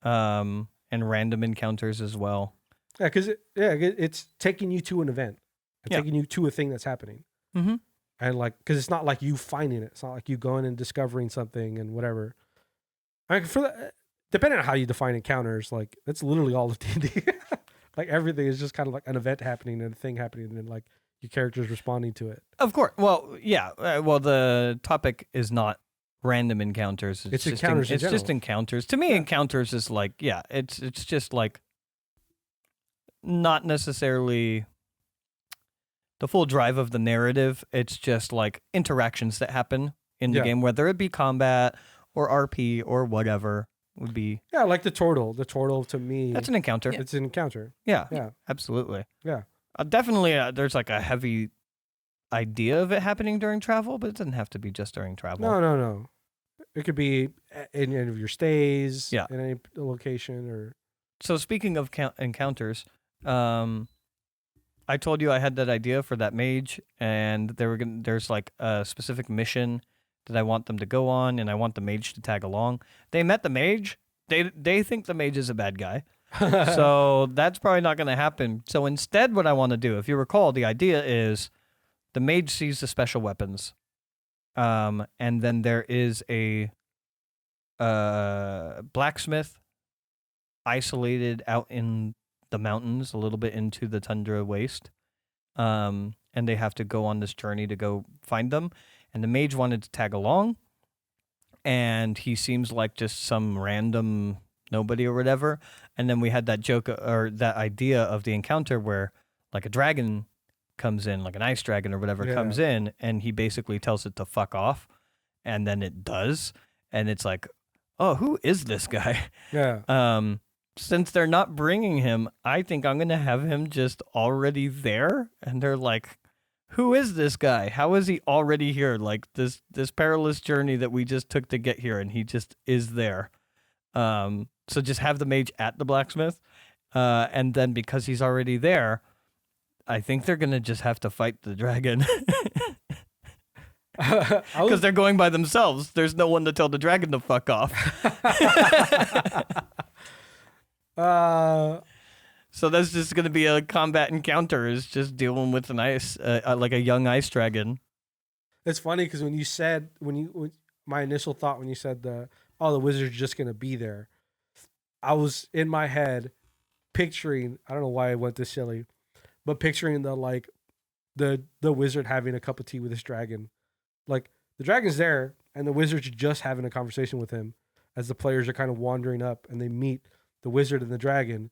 and random encounters as well. Yeah, because it's taking you to an event, taking you to a thing that's happening, and like because it's not like you finding it. It's not like you going and discovering something and whatever. I mean, depending on how you define encounters, like that's literally all of D&D. Like everything is just kind of like an event happening and a thing happening, and then like your characters responding to it. Of course. Well, yeah. Well, the topic is not random encounters. It's just encounters. It's just encounters. To me, encounters is like, it's just like not necessarily the full drive of the narrative. It's just like interactions that happen in the game, whether it be combat or RP or whatever would be. Yeah, like the turtle. The turtle to me, that's an encounter. It's an encounter. Yeah, absolutely. Yeah, definitely. There's like a heavy idea of it happening during travel, but it doesn't have to be just during travel. No. It could be in any of your stays. Yeah. In any location or. So speaking of encounters, I told you I had that idea for that mage, and there's like a specific mission that I want them to go on, and I want the mage to tag along. They met the mage. They think the mage is a bad guy. So that's probably not going to happen. So instead, what I want to do, if you recall, the idea is the mage sees the special weapons, and then there is a blacksmith isolated out in the mountains, a little bit into the tundra waste, and they have to go on this journey to go find them. And the mage wanted to tag along, and he seems like just some random nobody or whatever. And then we had that joke or that idea of the encounter where like a dragon comes in, like an ice dragon or whatever comes in, and he basically tells it to fuck off, and then it does, and it's like, oh, who is this guy? Yeah. Since they're not bringing him, I think I'm gonna have him just already there, and they're like, who is this guy? How is he already here? Like this perilous journey that we just took to get here, and he just is there. So just have the mage at the blacksmith, and then because he's already there, I think they're gonna just have to fight the dragon. Because they're going by themselves. There's no one to tell the dragon to fuck off. So that's just going to be a combat encounter, is just dealing with an ice, like a young ice dragon. It's funny because my initial thought when you said the wizard's just going to be there, I was in my head picturing, I don't know why I went this silly, but picturing the wizard having a cup of tea with this dragon. Like the dragon's there and the wizard's just having a conversation with him as the players are kind of wandering up, and they meet the wizard and the dragon,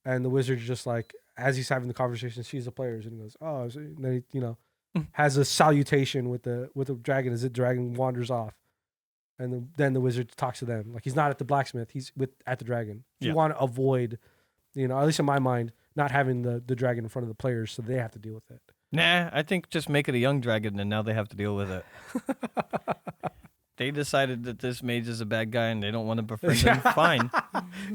and the wizard's just like, as he's having the conversation, sees the players and he goes, oh, so, and then he, has a salutation with the dragon as the dragon wanders off, and then the wizard talks to them. Like he's not at the blacksmith, he's at the dragon. You want to avoid, at least in my mind, not having the dragon in front of the players, so they have to deal with it. Nah, I think just make it a young dragon, and now they have to deal with it. They decided that this mage is a bad guy, and they don't want to befriend him. Fine.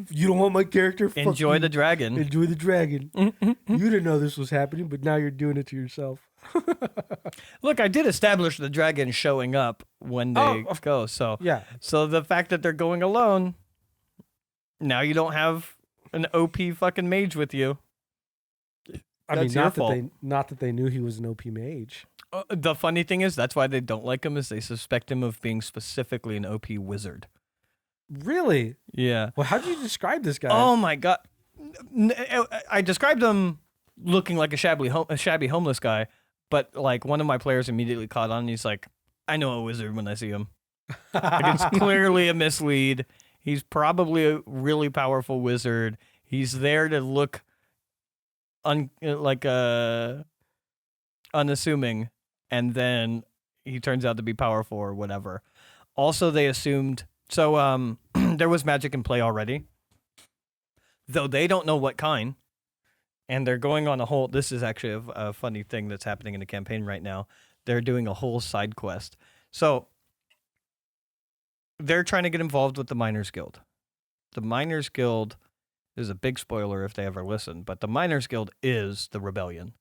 You don't want my character? Enjoy the dragon. Enjoy the dragon. You didn't know this was happening, but now you're doing it to yourself. Look, I did establish the dragon showing up when they go. So yeah. So the fact that they're going alone, now you don't have an OP fucking mage with you. I mean, not that they knew he was an OP mage. The funny thing is, that's why they don't like him, is they suspect him of being specifically an OP wizard. Really? Yeah. Well, how did you describe this guy? Oh my god. I described him looking like a shabby homeless guy, but like one of my players immediately caught on, and he's like, I know a wizard when I see him. Like, it's clearly a mislead. He's probably a really powerful wizard. He's there to look unassuming, and then he turns out to be powerful or whatever. Also, they assumed, so there was magic in play already, though they don't know what kind, and they're going on a whole, this is actually a funny thing that's happening in the campaign right now. They're doing a whole side quest. So they're trying to get involved with the Miners Guild. The Miners Guild is a big spoiler if they ever listen, but the Miners Guild is the rebellion.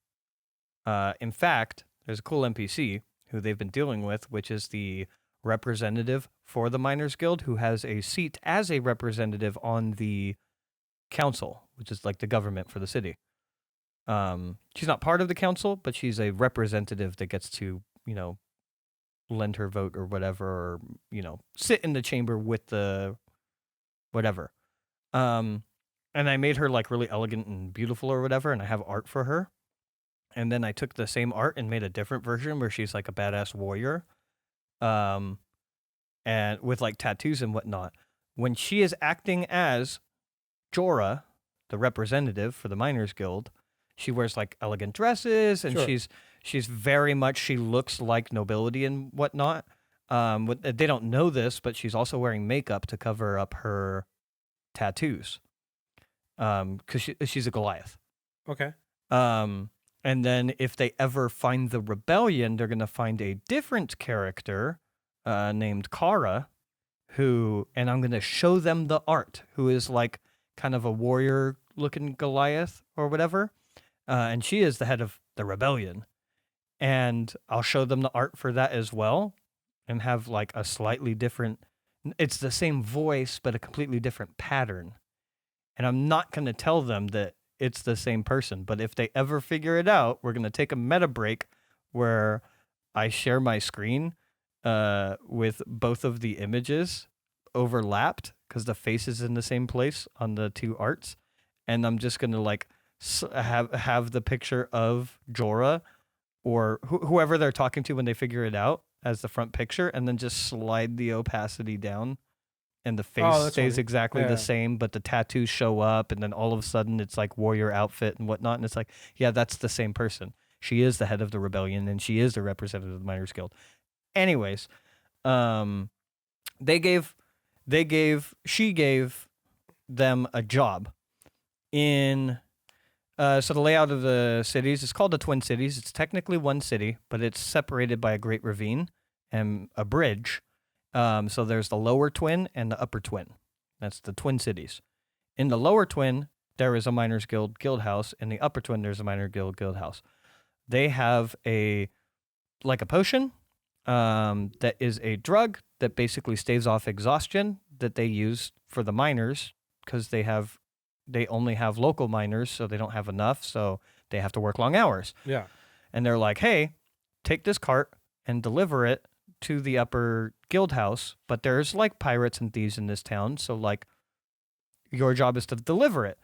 In fact, there's a cool NPC who they've been dealing with, which is the representative for the Miners Guild, who has a seat as a representative on the council, which is like the government for the city. She's not part of the council, but she's a representative that gets to, lend her vote or whatever, or, sit in the chamber with the whatever. And I made her like really elegant and beautiful or whatever, and I have art for her. And then I took the same art and made a different version where she's like a badass warrior, and with like tattoos and whatnot. When she is acting as Jorah, the representative for the Miners Guild, she wears like elegant dresses, and Sure. she's very much, she looks like nobility and whatnot. They don't know this, but she's also wearing makeup to cover up her tattoos. Because she's a Goliath. Okay. And then if they ever find the rebellion, they're going to find a different character named Kara, and I'm going to show them the art, who is like kind of a warrior-looking Goliath or whatever, and she is the head of the rebellion. And I'll show them the art for that as well, and have like a slightly different. It's the same voice, but a completely different pattern. And I'm not going to tell them that it's the same person. But if they ever figure it out, we're going to take a meta break where I share my screen with both of the images overlapped because the face is in the same place on the two arts. And I'm just going to like have the picture of Jorah or whoever they're talking to when they figure it out as the front picture, and then just slide the opacity down. And the face stays exactly the same, but the tattoos show up, and then all of a sudden it's like warrior outfit and whatnot. And it's like, yeah, that's the same person. She is the head of the rebellion, and she is the representative of the Miners Guild. Anyways, she gave them a job in. So the layout of the cities is called the Twin Cities. It's technically one city, but it's separated by a great ravine and a bridge. So there's the lower twin and the upper twin. That's the Twin Cities. In the lower twin, there is a Miners Guild guild house. In the upper twin, there's a Miners Guild guild house. They have a potion that is a drug that basically staves off exhaustion that they use for the miners because they only have local miners, so they don't have enough, so they have to work long hours. Yeah. And they're like, hey, take this cart and deliver it to the upper guild house, but there's like pirates and thieves in this town, so like your job is to deliver it.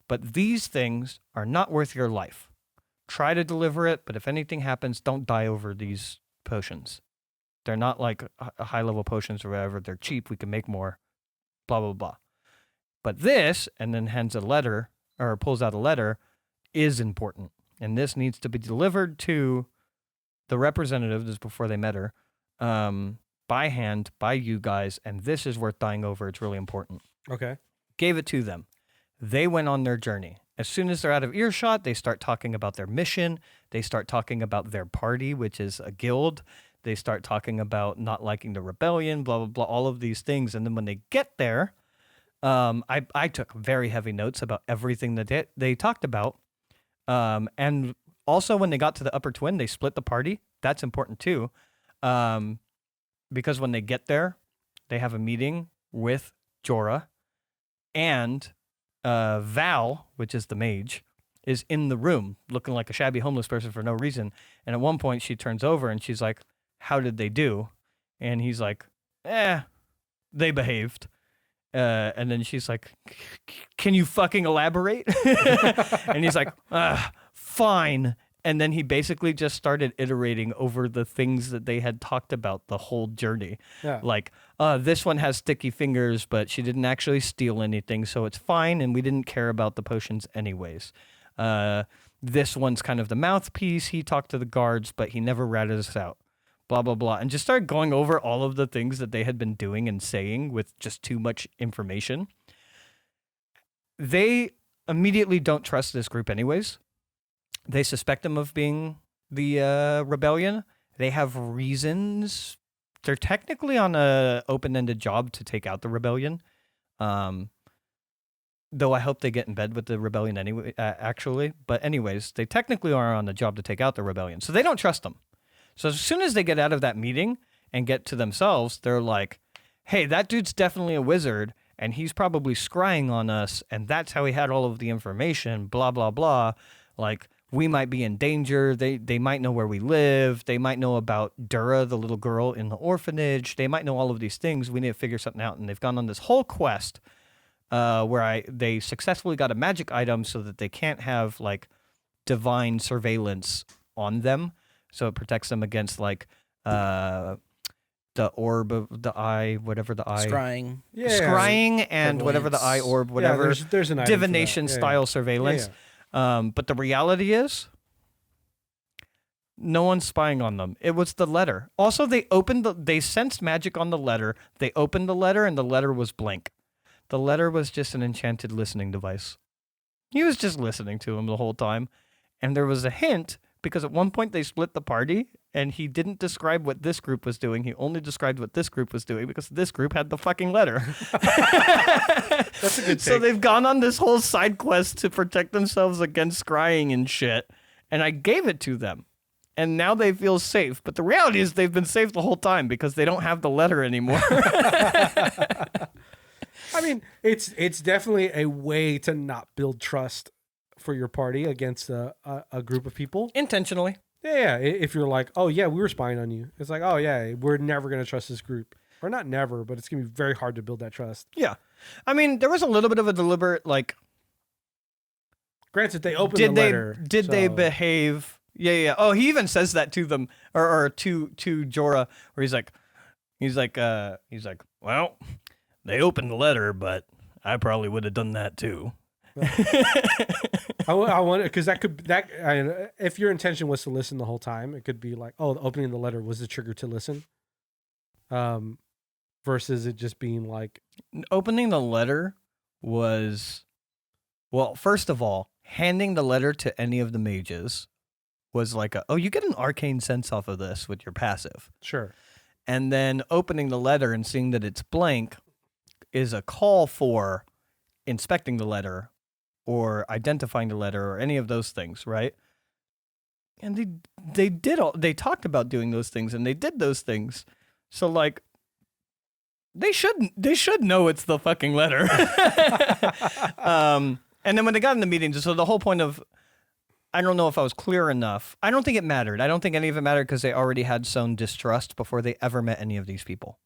But these things are not worth your life. Try to deliver it, but if anything happens, don't die over these potions. They're not like high-level potions or whatever. They're cheap. We can make more. Blah, blah, blah. But this, and then hands a letter, or pulls out a letter, is important. And this needs to be delivered to the representative, this is before they met her, by hand, by you guys, and this is worth dying over. It's really important. Okay. Gave it to them. They went on their journey. As soon as they're out of earshot, they start talking about their mission. They start talking about their party, which is a guild. They start talking about not liking the rebellion, blah, blah, blah, all of these things. And then when they get there, I took very heavy notes about everything that they talked about. And also when they got to the upper twin, they split the party. That's important too. Because when they get there, they have a meeting with Jorah, and Val, which is the mage, is in the room looking like a shabby homeless person for no reason. And at one point she turns over and she's like, how did they do? And he's like, they behaved. And then she's like, can you fucking elaborate? And he's like, fine. And then he basically just started iterating over the things that they had talked about the whole journey. Yeah. Like, this one has sticky fingers, but she didn't actually steal anything, so it's fine, and we didn't care about the potions anyways. This one's kind of the mouthpiece. He talked to the guards, but he never ratted us out. Blah, blah, blah. And just started going over all of the things that they had been doing and saying with just too much information. They immediately don't trust this group anyways. They suspect them of being the rebellion. They have reasons. They're technically on a open-ended job to take out the rebellion. Though I hope they get in bed with the rebellion anyway, actually. But anyways, they technically are on the job to take out the rebellion. So they don't trust them. So as soon as they get out of that meeting and get to themselves, they're like, hey, that dude's definitely a wizard, and he's probably scrying on us, and that's how he had all of the information, blah, blah, blah. Like, we might be in danger. They might know where we live. They might know about Dura, the little girl in the orphanage. They might know all of these things. We need to figure something out. And they've gone on this whole quest where they successfully got a magic item so that they can't have like divine surveillance on them. So it protects them against like the orb of the eye, whatever the eye. Scrying. Yeah. Scrying and whatever the eye orb, whatever. Yeah, there's an item for that. Divination style surveillance. Yeah. But the reality is, no one's spying on them. It was the letter. Also, they sensed magic on the letter. They opened the letter, and the letter was blank. The letter was just an enchanted listening device. He was just listening to him the whole time. And there was a hint because at one point they split the party and he didn't describe what this group was doing. He only described what this group was doing because this group had the fucking letter. That's a good take. So they've gone on this whole side quest to protect themselves against scrying and shit. And I gave it to them. And now they feel safe. But the reality is they've been safe the whole time because they don't have the letter anymore. I mean, it's definitely a way to not build trust for your party against a group of people. Intentionally. Yeah. If you're like, oh, yeah, we were spying on you. It's like, oh, yeah, we're never going to trust this group. Or not never, but it's going to be very hard to build that trust. Yeah. I mean, there was a little bit of a deliberate, like... Granted, they opened the letter. Did they behave... Yeah. Oh, he even says that to them, or to Jorah, where he's like, well, they opened the letter, but I probably would have done that too. I wonder, because if your intention was to listen the whole time, it could be like, oh, opening the letter was the trigger to listen. Versus it just being like, opening the letter was, well, first of all, handing the letter to any of the mages was like you get an arcane sense off of this with your passive. Sure. And then opening the letter and seeing that it's blank is a call for inspecting the letter or identifying the letter or any of those things, right? And they talked about doing those things and they did those things. So like they should know it's the fucking letter. And then when they got in the meeting, so the whole point of, I don't know if I was clear enough. I don't think it mattered. I don't think any of it mattered because they already had sown distrust before they ever met any of these people.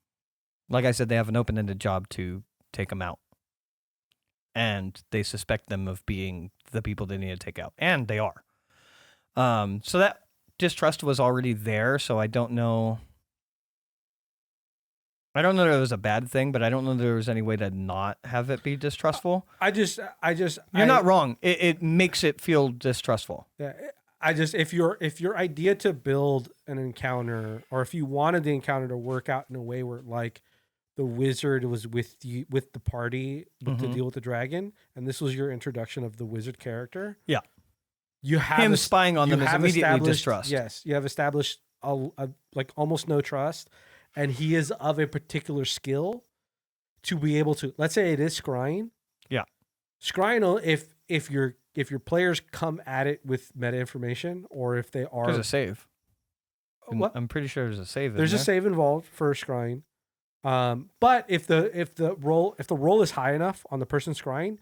Like I said, they have an open-ended job to take them out. And they suspect them of being the people they need to take out. And they are. So that distrust was already there, so I don't know. I don't know that it was a bad thing, but I don't know there was any way to not have it be distrustful. You're not wrong. It makes it feel distrustful. Yeah. If your idea to build an encounter, or if you wanted the encounter to work out in a way where like the wizard was with the party to deal with the dragon, and this was your introduction of the wizard character. Yeah. You have him spying on them is immediately distrust. Yes. You have established like almost no trust. And he is of a particular skill to be able to, let's say it is scrying. Yeah. Scrying, if your players come at it with meta information, or if they are... There's a save. What? I'm pretty sure there's a save. There's a save involved for scrying. But if the roll is high enough on the person scrying,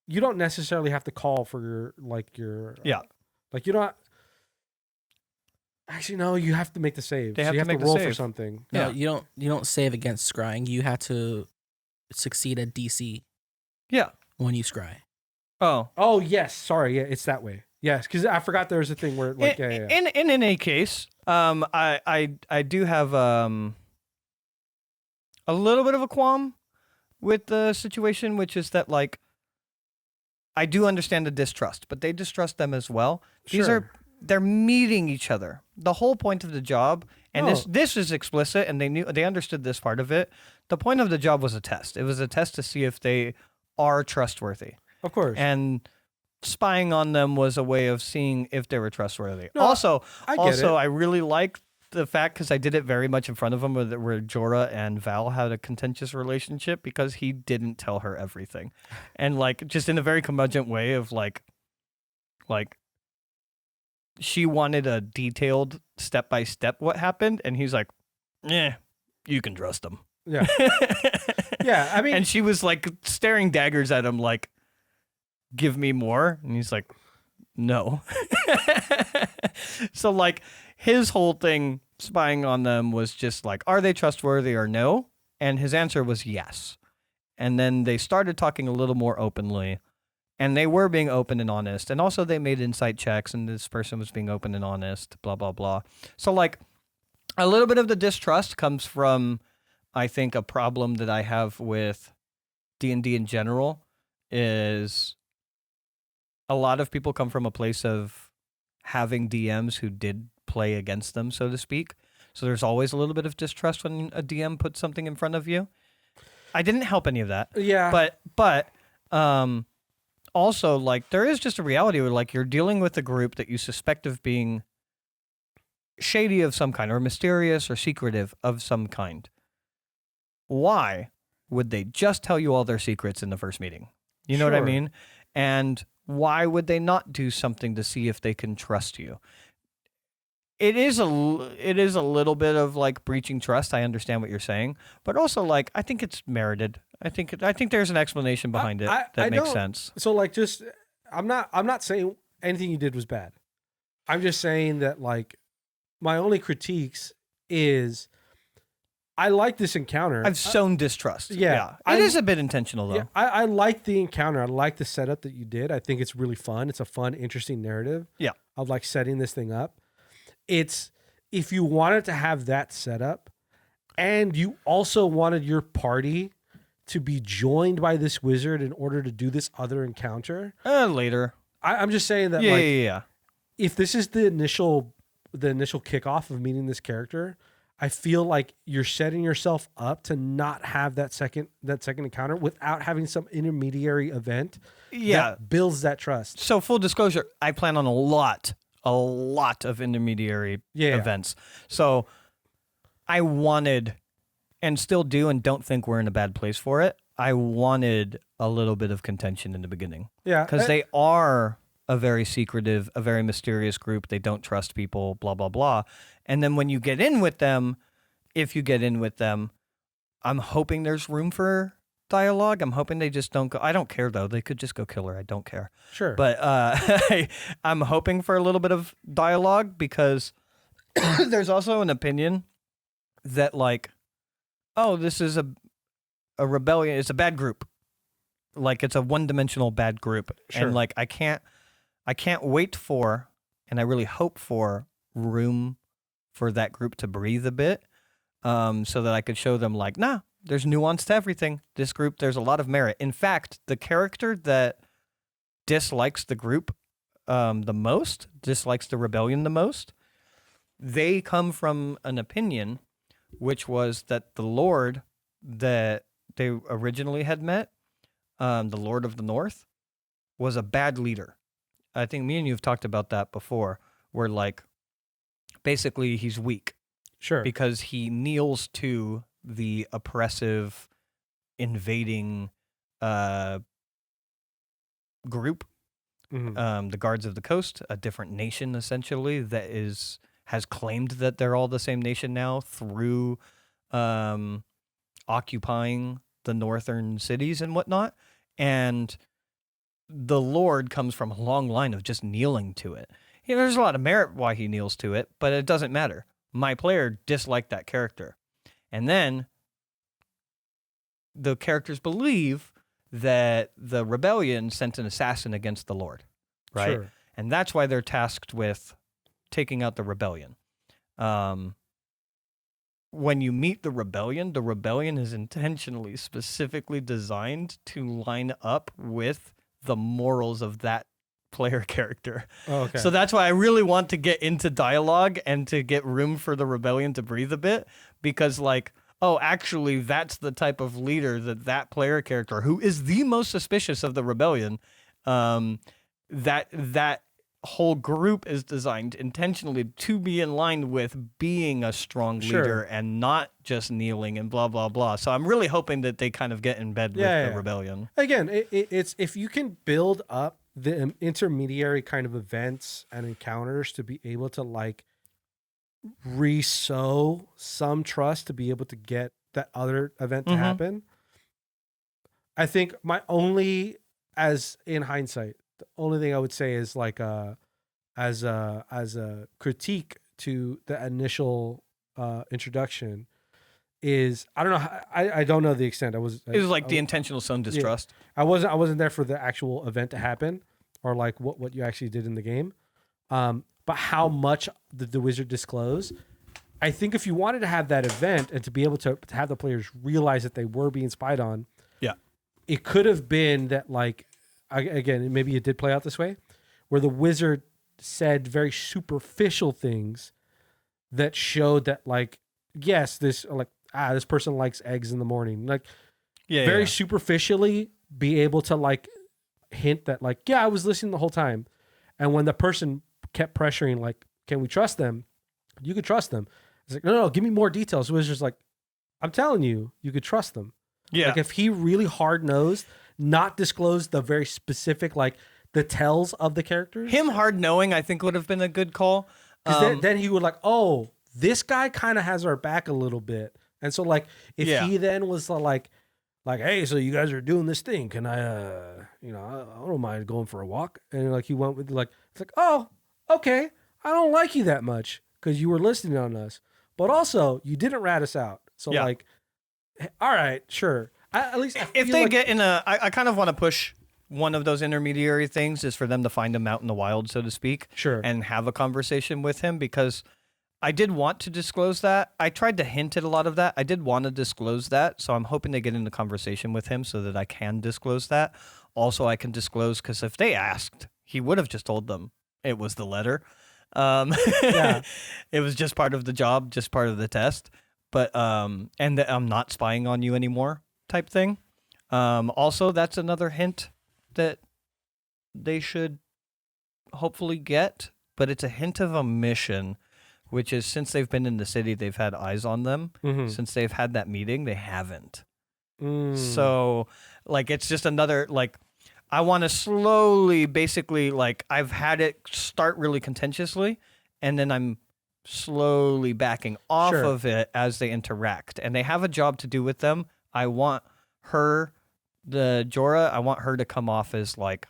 you don't necessarily have to call for your yeah. Like you don't... Actually, no. You have to make the save. You have to roll save for something. No, you don't save against scrying. You have to succeed at DC. Yeah. When you scry. Oh yes. Sorry. Yeah, it's that way. Yes, because I forgot there was a thing where like In any case, I do have a little bit of a qualm with the situation, which is that like I do understand the distrust, but they distrust them as well. They're meeting each other. The whole point of the job, and this is explicit, and they understood this part of it. The point of the job was a test. It was a test to see if they are trustworthy. Of course. And spying on them was a way of seeing if they were trustworthy. No, I really like the fact, because I did it very much in front of them, where Jorah and Val had a contentious relationship because he didn't tell her everything, and like just in a very curmudgeon way of like. She wanted a detailed step-by-step what happened, and he's like, "Yeah, you can trust him." Yeah. Yeah, I mean... And she was like staring daggers at him like, "Give me more." And he's like, "No." So like his whole thing spying on them was just like, are they trustworthy or no? And his answer was yes. And then they started talking a little more openly. And they were being open and honest. And also they made insight checks, and this person was being open and honest, blah, blah, blah. So, like, a little bit of the distrust comes from, I think, a problem that I have with D&D in general is a lot of people come from a place of having DMs who did play against them, so to speak. So there's always a little bit of distrust when a DM puts something in front of you. I didn't help any of that. Yeah. But also like there is just a reality where like you're dealing with a group that you suspect of being shady of some kind or mysterious or secretive of some kind. Why would they just tell you all their secrets in the first meeting? You know what I Sure. mean? And why would they not do something to see if they can trust you? It is a little bit of like breaching trust. I understand what you're saying, but also like I think it's merited. I think there's an explanation behind it that makes sense. So like, just I'm not saying anything you did was bad. I'm just saying that like my only critiques is I like this encounter. I've sown distrust. Yeah. It is a bit intentional though. Yeah, I like the encounter. I like the setup that you did. I think it's really fun. It's a fun, interesting narrative. Yeah. Of like setting this thing up. It's if you wanted to have that setup and you also wanted your party to be joined by this wizard in order to do this other encounter. Later. I'm just saying that Yeah. if this is the initial kickoff of meeting this character, I feel like you're setting yourself up to not have that second encounter without having some intermediary event that builds that trust. So full disclosure, I plan on a lot of intermediary events. So I wanted and still do and don't think we're in a bad place for it. I wanted a little bit of contention in the beginning. Yeah. Because they are a very secretive, a very mysterious group. They don't trust people, blah, blah, blah. And then when you get in with them, if you get in with them, I'm hoping there's room for dialogue. I'm hoping they just don't go. I don't care, though. They could just go kill her. I don't care. Sure. But I'm hoping for a little bit of dialogue because there's also an opinion that, like, oh, this is a rebellion. It's a bad group. Like, it's a one-dimensional bad group. Sure. And, like, I can't wait for, and I really hope for, room for that group to breathe a bit so that I could show them, like, nah, there's nuance to everything. This group, there's a lot of merit. In fact, the character that dislikes the group the most, dislikes the rebellion the most, they come from an opinion, which was that the Lord that they originally had met, the Lord of the North, was a bad leader. I think me and you have talked about that before, where like basically he's weak. Sure. Because he kneels to the oppressive, invading group, the Guards of the Coast, a different nation essentially that has claimed that they're all the same nation now through occupying the northern cities and whatnot. And the Lord comes from a long line of just kneeling to it. You know, there's a lot of merit why he kneels to it, but it doesn't matter. My player disliked that character. And then the characters believe that the rebellion sent an assassin against the Lord, right? Sure. And that's why they're tasked with taking out the rebellion. When you meet the rebellion is intentionally, specifically designed to line up with the morals of that player character. Oh, okay. So that's why I really want to get into dialogue and to get room for the rebellion to breathe a bit, because like, oh, actually that's the type of leader that player character, who is the most suspicious of the rebellion, that whole group is designed intentionally to be in line with being a strong leader and not just kneeling and blah, blah, blah. So I'm really hoping that they kind of get in bed with the rebellion. Again, it's if you can build up the intermediary kind of events and encounters to be able to like re-sow some trust to be able to get that other event to happen. I think my only, as in hindsight, the only thing I would say is like as a critique to the initial introduction is, I don't know, I don't know the extent. It was like the intentional sown distrust. I wasn't there for the actual event to happen, or like what you actually did in the game. But how much did the wizard disclose? I think if you wanted to have that event and to be able to have the players realize that they were being spied on, it could have been that, like, again, maybe it did play out this way, where the wizard said very superficial things that showed that, like, yes, this person likes eggs in the morning, like, very superficially be able to like hint that like, yeah, I was listening the whole time. And when the person kept pressuring, like, can we trust them? You could trust them. It's like, no, give me more details. It was just like, I'm telling you, you could trust them. Yeah. Like if he really hard-nosed, not disclosed the very specific, like the tells of the characters. Him hard knowing, I think, would have been a good call. Because then he would like, oh, this guy kind of has our back a little bit. And so like, if he then was like, hey, so you guys are doing this thing. Can I, I don't mind going for a walk. And like, he went with like, it's like, oh, okay. I don't like you that much because you were listening on us, but also you didn't rat us out. So like, all right, sure. At least if they get in I kind of want to push one of those intermediary things is for them to find him out in the wild, so to speak. Sure. And have a conversation with him, because I did want to disclose that. I tried to hint at a lot of that. I did want to disclose that. So I'm hoping to get into conversation with him so that I can disclose that. Also, I can disclose because if they asked, he would have just told them it was the letter. It was just part of the job, just part of the test. But and that I'm not spying on you anymore type thing. Also, that's another hint that they should hopefully get, but it's a hint of a mission, which is since they've been in the city, they've had eyes on them. Mm-hmm. Since they've had that meeting, they haven't. So, like, it's just another, like, I want to slowly, basically, like, I've had it start really contentiously, and then I'm slowly backing off of it as they interact. And they have a job to do with them. I want her, the Jorah, I want her to come off as, like,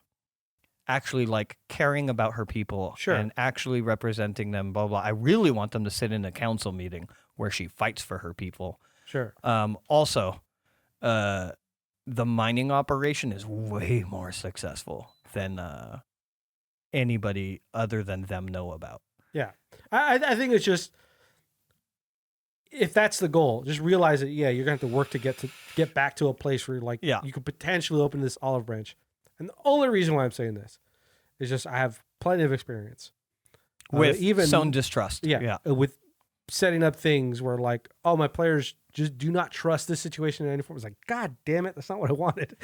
actually, like, caring about her people and actually representing them, blah, blah. I really want them to sit in a council meeting where she fights for her people. Sure. Also, the mining operation is way more successful than anybody other than them know about. Yeah. I think it's just, if that's the goal, just realize that, you're going to have to work to get back to a place where like you could potentially open this olive branch. And the only reason why I'm saying this is just I have plenty of experience. With even sown distrust. Yeah. With setting up things where like, oh, my players just do not trust this situation in any form. It's like, God damn it, that's not what I wanted.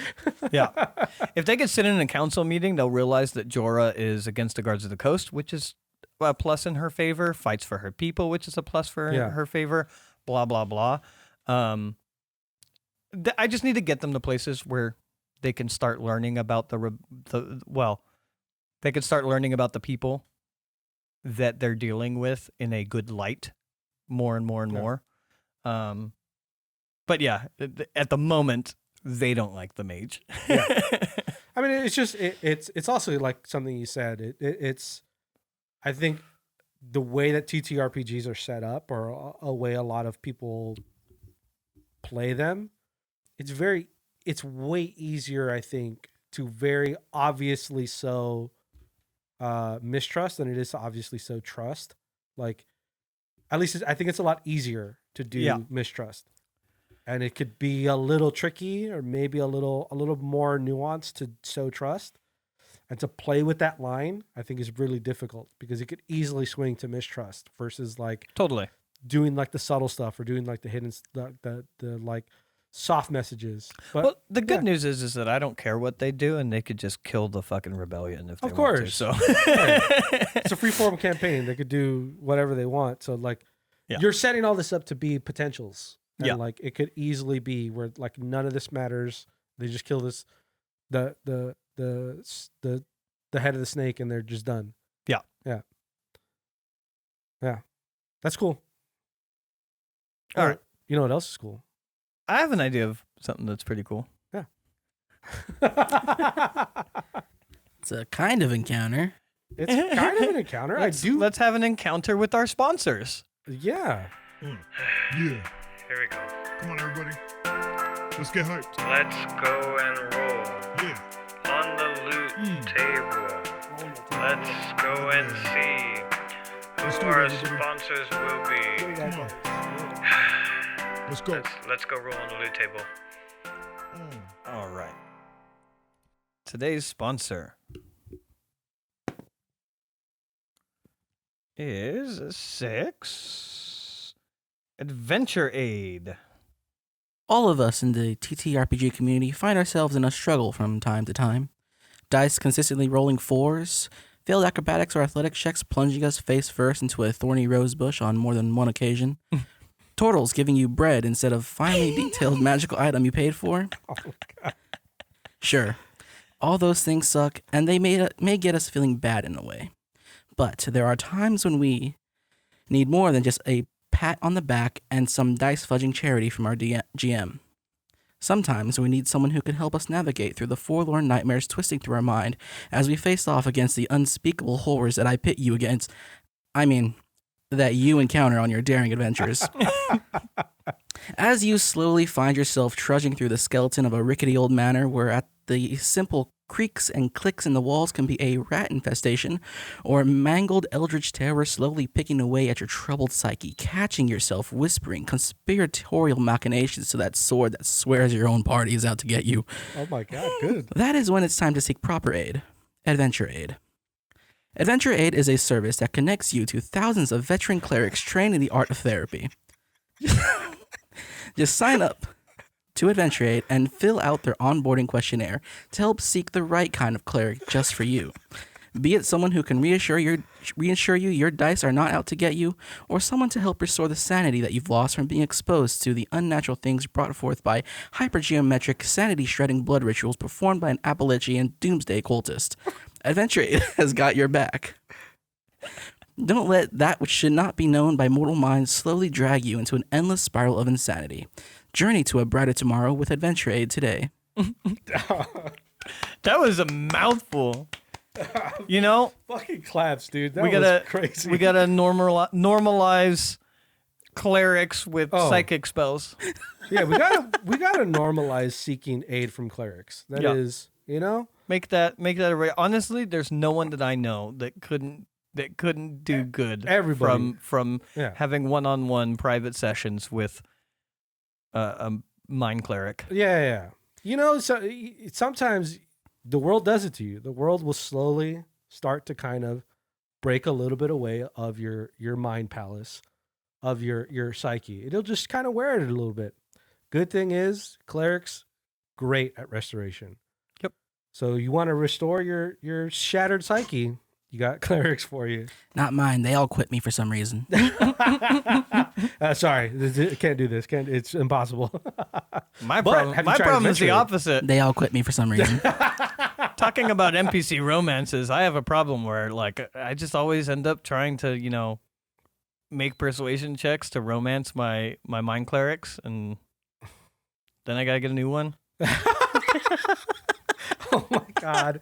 If they could sit in a council meeting, they'll realize that Jorah is against the Guards of the Coast, which is a plus in her favor, fights for her people, which is a plus for her favor, blah, blah, blah. I just need to get them to places where they can start learning about they could start learning about the people that they're dealing with in a good light more and more and more. But yeah, at the moment, they don't like the mage. I mean, it's just, it's also like something you said. It's, I think the way that TTRPGs are set up, or a way a lot of people play them, it's way easier, I think, to very obviously so mistrust than it is to obviously so trust. Like, at least I think it's a lot easier to do mistrust, and it could be a little tricky or maybe a little more nuanced to so trust. And to play with that line, I think is really difficult because it could easily swing to mistrust versus like doing like the subtle stuff or doing like the hidden, the like soft messages. But the good news is that I don't care what they do, and they could just kill the fucking rebellion if they of want course. to. So it's a freeform campaign; they could do whatever they want. So like, you're setting all this up to be potentials, and like it could easily be where like none of this matters. They just kill this the head of the snake, and they're just done. Yeah, that's cool. All right. You know what else is cool? I have an idea of something that's pretty cool. Yeah. It's a kind of encounter. It's kind of an encounter. Let's have an encounter with our sponsors. Yeah. Yeah. Here we go. Come on, everybody. Let's get hyped. Let's go and roll. Yeah. On the loot table. Let's go and see who our sponsors will be. Come on. Let's go. Let's go roll on the loot table. All right. Today's sponsor is 6 Adventure Aid. All of us in the TTRPG community find ourselves in a struggle from time to time. dice consistently rolling 4s, failed acrobatics or athletics checks plunging us face first into a thorny rose bush on more than one occasion, turtles giving you bread instead of finely detailed magical item you paid for. Oh my God. Sure, all those things suck, and they may get us feeling bad in a way. But there are times when we need more than just a pat on the back and some dice fudging charity from our GM. Sometimes we need someone who can help us navigate through the forlorn nightmares twisting through our mind as we face off against the unspeakable horrors that I pit you against. I mean, that you encounter on your daring adventures. As you slowly find yourself trudging through the skeleton of a rickety old manor where at the simple creaks and clicks in the walls can be a rat infestation, or mangled eldritch terror slowly picking away at your troubled psyche, catching yourself whispering conspiratorial machinations to that sword that swears your own party is out to get you. Oh my God, good. That is when it's time to seek proper aid. Adventure Aid. Adventure Aid is a service that connects you to thousands of veteran clerics trained in the art of therapy. Just sign up to Adventure Aid and fill out their onboarding questionnaire to help seek the right kind of cleric just for you. Be it someone who can reassure you your dice are not out to get you, or someone to help restore the sanity that you've lost from being exposed to the unnatural things brought forth by hypergeometric, sanity-shredding blood rituals performed by an Appalachian doomsday cultist. Adventure Aid has got your back. Don't let that which should not be known by mortal minds slowly drag you into an endless spiral of insanity. Journey to a brighter tomorrow with Adventure Aid today. That was a mouthful. You know, Fucking claps, dude. That we was gotta crazy. we gotta normalize clerics with psychic spells. Yeah, we gotta normalize seeking aid from clerics. That is, you know, Make that a honestly, there's no one that I know that couldn't do good Everybody. from Yeah. having one-on-one private sessions with a mind cleric. Yeah. You know, so sometimes the world does it to you. The world will slowly start to kind of break a little bit away of your mind palace, of your psyche. It'll just kind of wear it a little bit. Good thing is, clerics, great at restoration. Yep. So you want to restore your shattered psyche, you got clerics for you. Not mine. They all quit me for some reason. Sorry, can't do this. It's impossible. My But problem have you tried is the Adventure Aid? opposite. They all quit me for some reason. Talking about NPC romances, I have a problem where like I just always end up trying to, you know, make persuasion checks to romance my mind clerics, and then I gotta get a new one. Oh my God.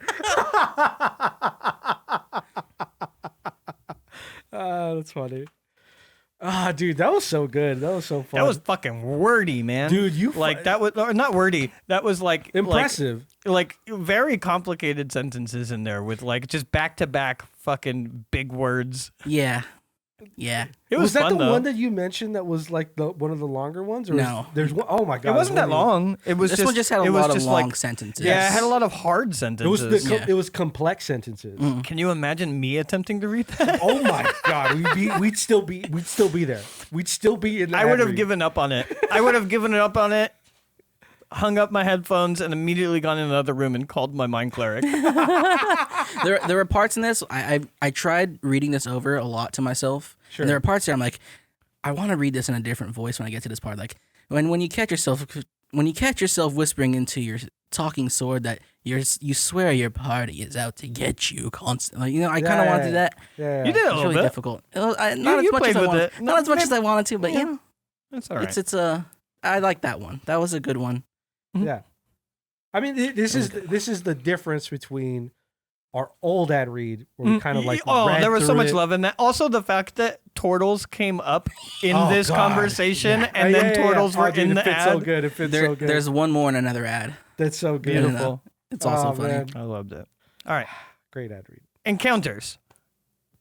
That's funny. Dude, that was so good. That was so fun. That was fucking wordy, man. Dude, you like that was or not wordy. That was like impressive. Like very complicated sentences in there with like just back to back fucking big words. Yeah. It was that fun, the though. one that you mentioned that was like one of the longer ones? Or No. there's one. Oh my God. It wasn't that long. It was This just one just had a it was lot of just long like, sentences. Yeah, it had a lot of hard It sentences. was Yeah. it was complex sentences. Can you imagine me attempting to read that? Oh my God. We'd still be there. We'd still be in the I would have ad read. given up on it. I would have given up on it, hung up my headphones, and immediately gone in another room and called my mind cleric. There were parts in this. I tried reading this over a lot to myself. Sure. And there are parts there I'm like, I want to read this in a different voice when I get to this part. Like when you catch yourself whispering into your talking sword that you swear your party is out to get you constantly. You know, I kind of want to do that. Yeah. You did a It's little really bit. difficult. Not as much as played I with wanted. it. Not as much as I wanted to, but Yeah. you know, That's all right. it's I like that one. That was a good one. Yeah. I mean, this is the difference between our old ad read where we kind of like read there was so through much it. love in that. Also, the fact that Turtles came up in Oh, this God. conversation, Yeah. and then Turtles Oh, were dude, in it the fits ad. so good. It fits so good. There's one more in another ad. That's so good. Beautiful. It's also Oh, funny. man. I loved it. All right, Great ad read. encounters.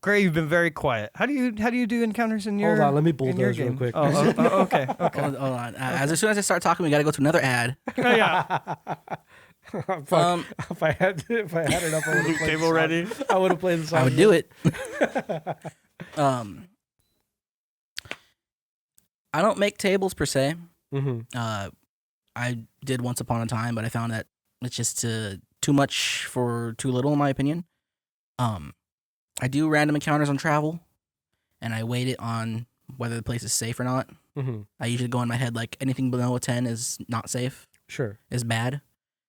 Gray, you've been very quiet. How do you do encounters in your? Hold on, let me in your bulldoze real game? quick. Okay. Hold on. As soon as I start talking, we got to go to another ad. Oh, yeah. Um, if I had it up, I would have played Table ready. I would have played the song. I would do it. I don't make tables per se. Mm-hmm. I did once upon a time, but I found that it's just to too much for too little, in my opinion. I do random encounters on travel, and I weight it on whether the place is safe or not. Mm-hmm. I usually go in my head like anything below a 10 is not safe, Sure. is bad,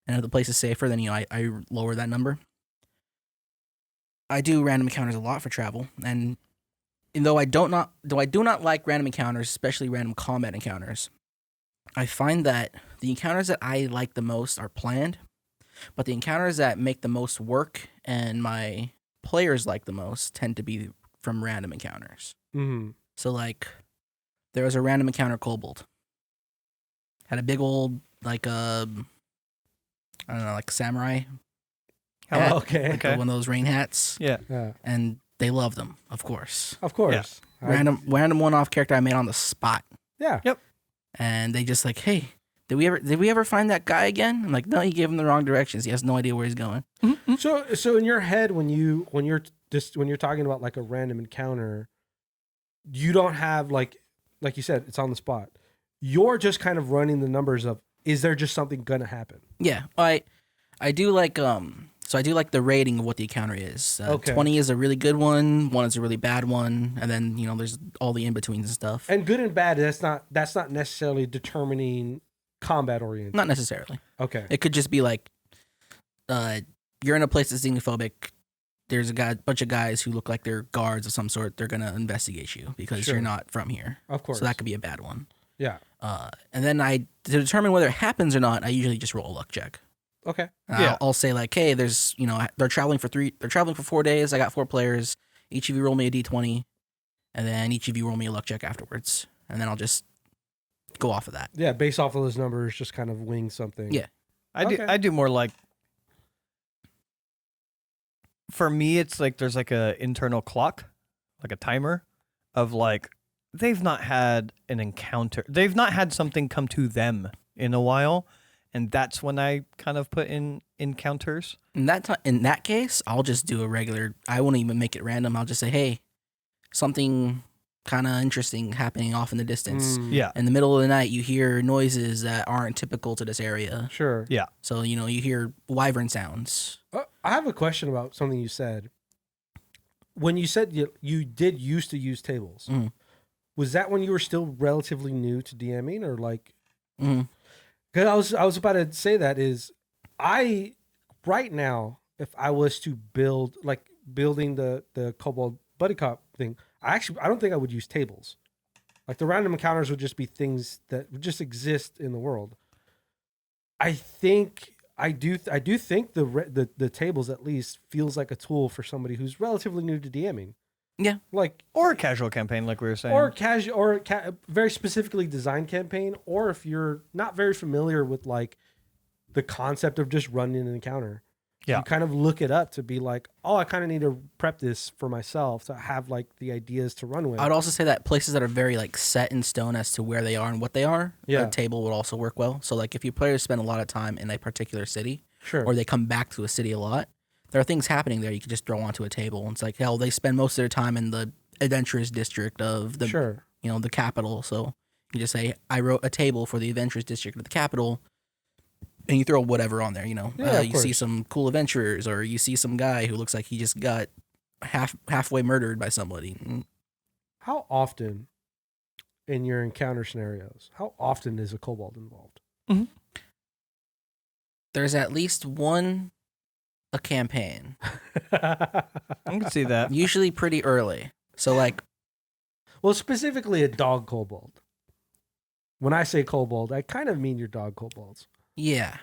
and if the place is safer, then I lower that number. I do random encounters a lot for travel, and though I do not like random encounters, especially random combat encounters, I find that the encounters that I like the most are planned, but the encounters that make the most work and my players like the most tend to be from random encounters. Mm-hmm. So like, there was a random encounter kobold. Had a big old like I don't know, like samurai hat, Oh, okay. like one of those rain hats, Yeah. Yeah. and they loved them, of course. Of course. Random one-off character I made on the spot, Yeah. and they just like, hey, did we ever find that guy again? I'm like, no, he gave him the wrong directions. He has no idea where he's going. So in your head, when you're talking about like a random encounter, you don't have like you said, it's on the spot. You're just kind of running the numbers of, is there just something gonna happen? Yeah, I do like so I do like the rating of what the encounter is. Okay. 20 is a really good one. 1 is a really bad one, and then there's all the in betweens and stuff. And good and bad, that's not necessarily determining combat oriented. Not necessarily. Okay. It could just be like, you're in a place that's xenophobic. There's a bunch of guys who look like they're guards of some sort. They're gonna investigate you because Sure. you're not from here. Of course. So that could be a bad one. Yeah. And then to determine whether it happens or not, I usually just roll a luck check. Okay. And Yeah. I'll say like, hey, there's they're traveling for 4 days. I got 4 players. Each of you roll me a d20, and then each of you roll me a luck check afterwards, and then I'll just go off of that. Yeah, based off of those numbers, just kind of wing something. Yeah. Okay. I do more like, for me, it's like there's like a internal clock, like a timer of like, they've not had an encounter. They've not had something come to them in a while. And that's when I kind of put in encounters. In that case, I'll just do a regular. I won't even make it random. I'll just say, hey, something kind of interesting happening off in the distance. Yeah. In the middle of the night, you hear noises that aren't typical to this area. Sure. Yeah. So, you hear wyvern sounds. I have a question about something you said. When you said you did used to use tables, Mhm. was that when you were still relatively new to DMing, or like? Mhm. Because I was about to say that is, right now, if I was to building the Kobold Buddy Cop thing, I don't think I would use tables. Like the random encounters would just be things that would just exist in the world. I do think the tables at least feels like a tool for somebody who's relatively new to DMing. Yeah. Like, Or a casual campaign, like we were saying. or casual, or very specifically designed campaign, or if you're not very familiar with like the concept of just running an encounter, Yeah. you kind of look it up to be like, oh, I kind of need to prep this for myself to have like the ideas to run with. I'd also say that places that are very like set in stone as to where they are and what they are, Yeah. a table would also work well. So like if your players spend a lot of time in a particular city, Sure. or they come back to a city a lot, there are things happening there you can just throw onto a table. And it's like, hell, they spend most of their time in the adventurous district of the Sure. the capital. So you just say, I wrote a table for the adventurous district of the capital, and you throw whatever on there. Yeah, of You see course. some cool adventurers, or you see some guy who looks like he just got halfway murdered by somebody. How often in your encounter scenarios, how often is a kobold involved? There's at least one a campaign, I can see that. usually pretty early. So like, Well, specifically a dog kobold. When I say kobold, I kind of mean your dog kobolds. yeah,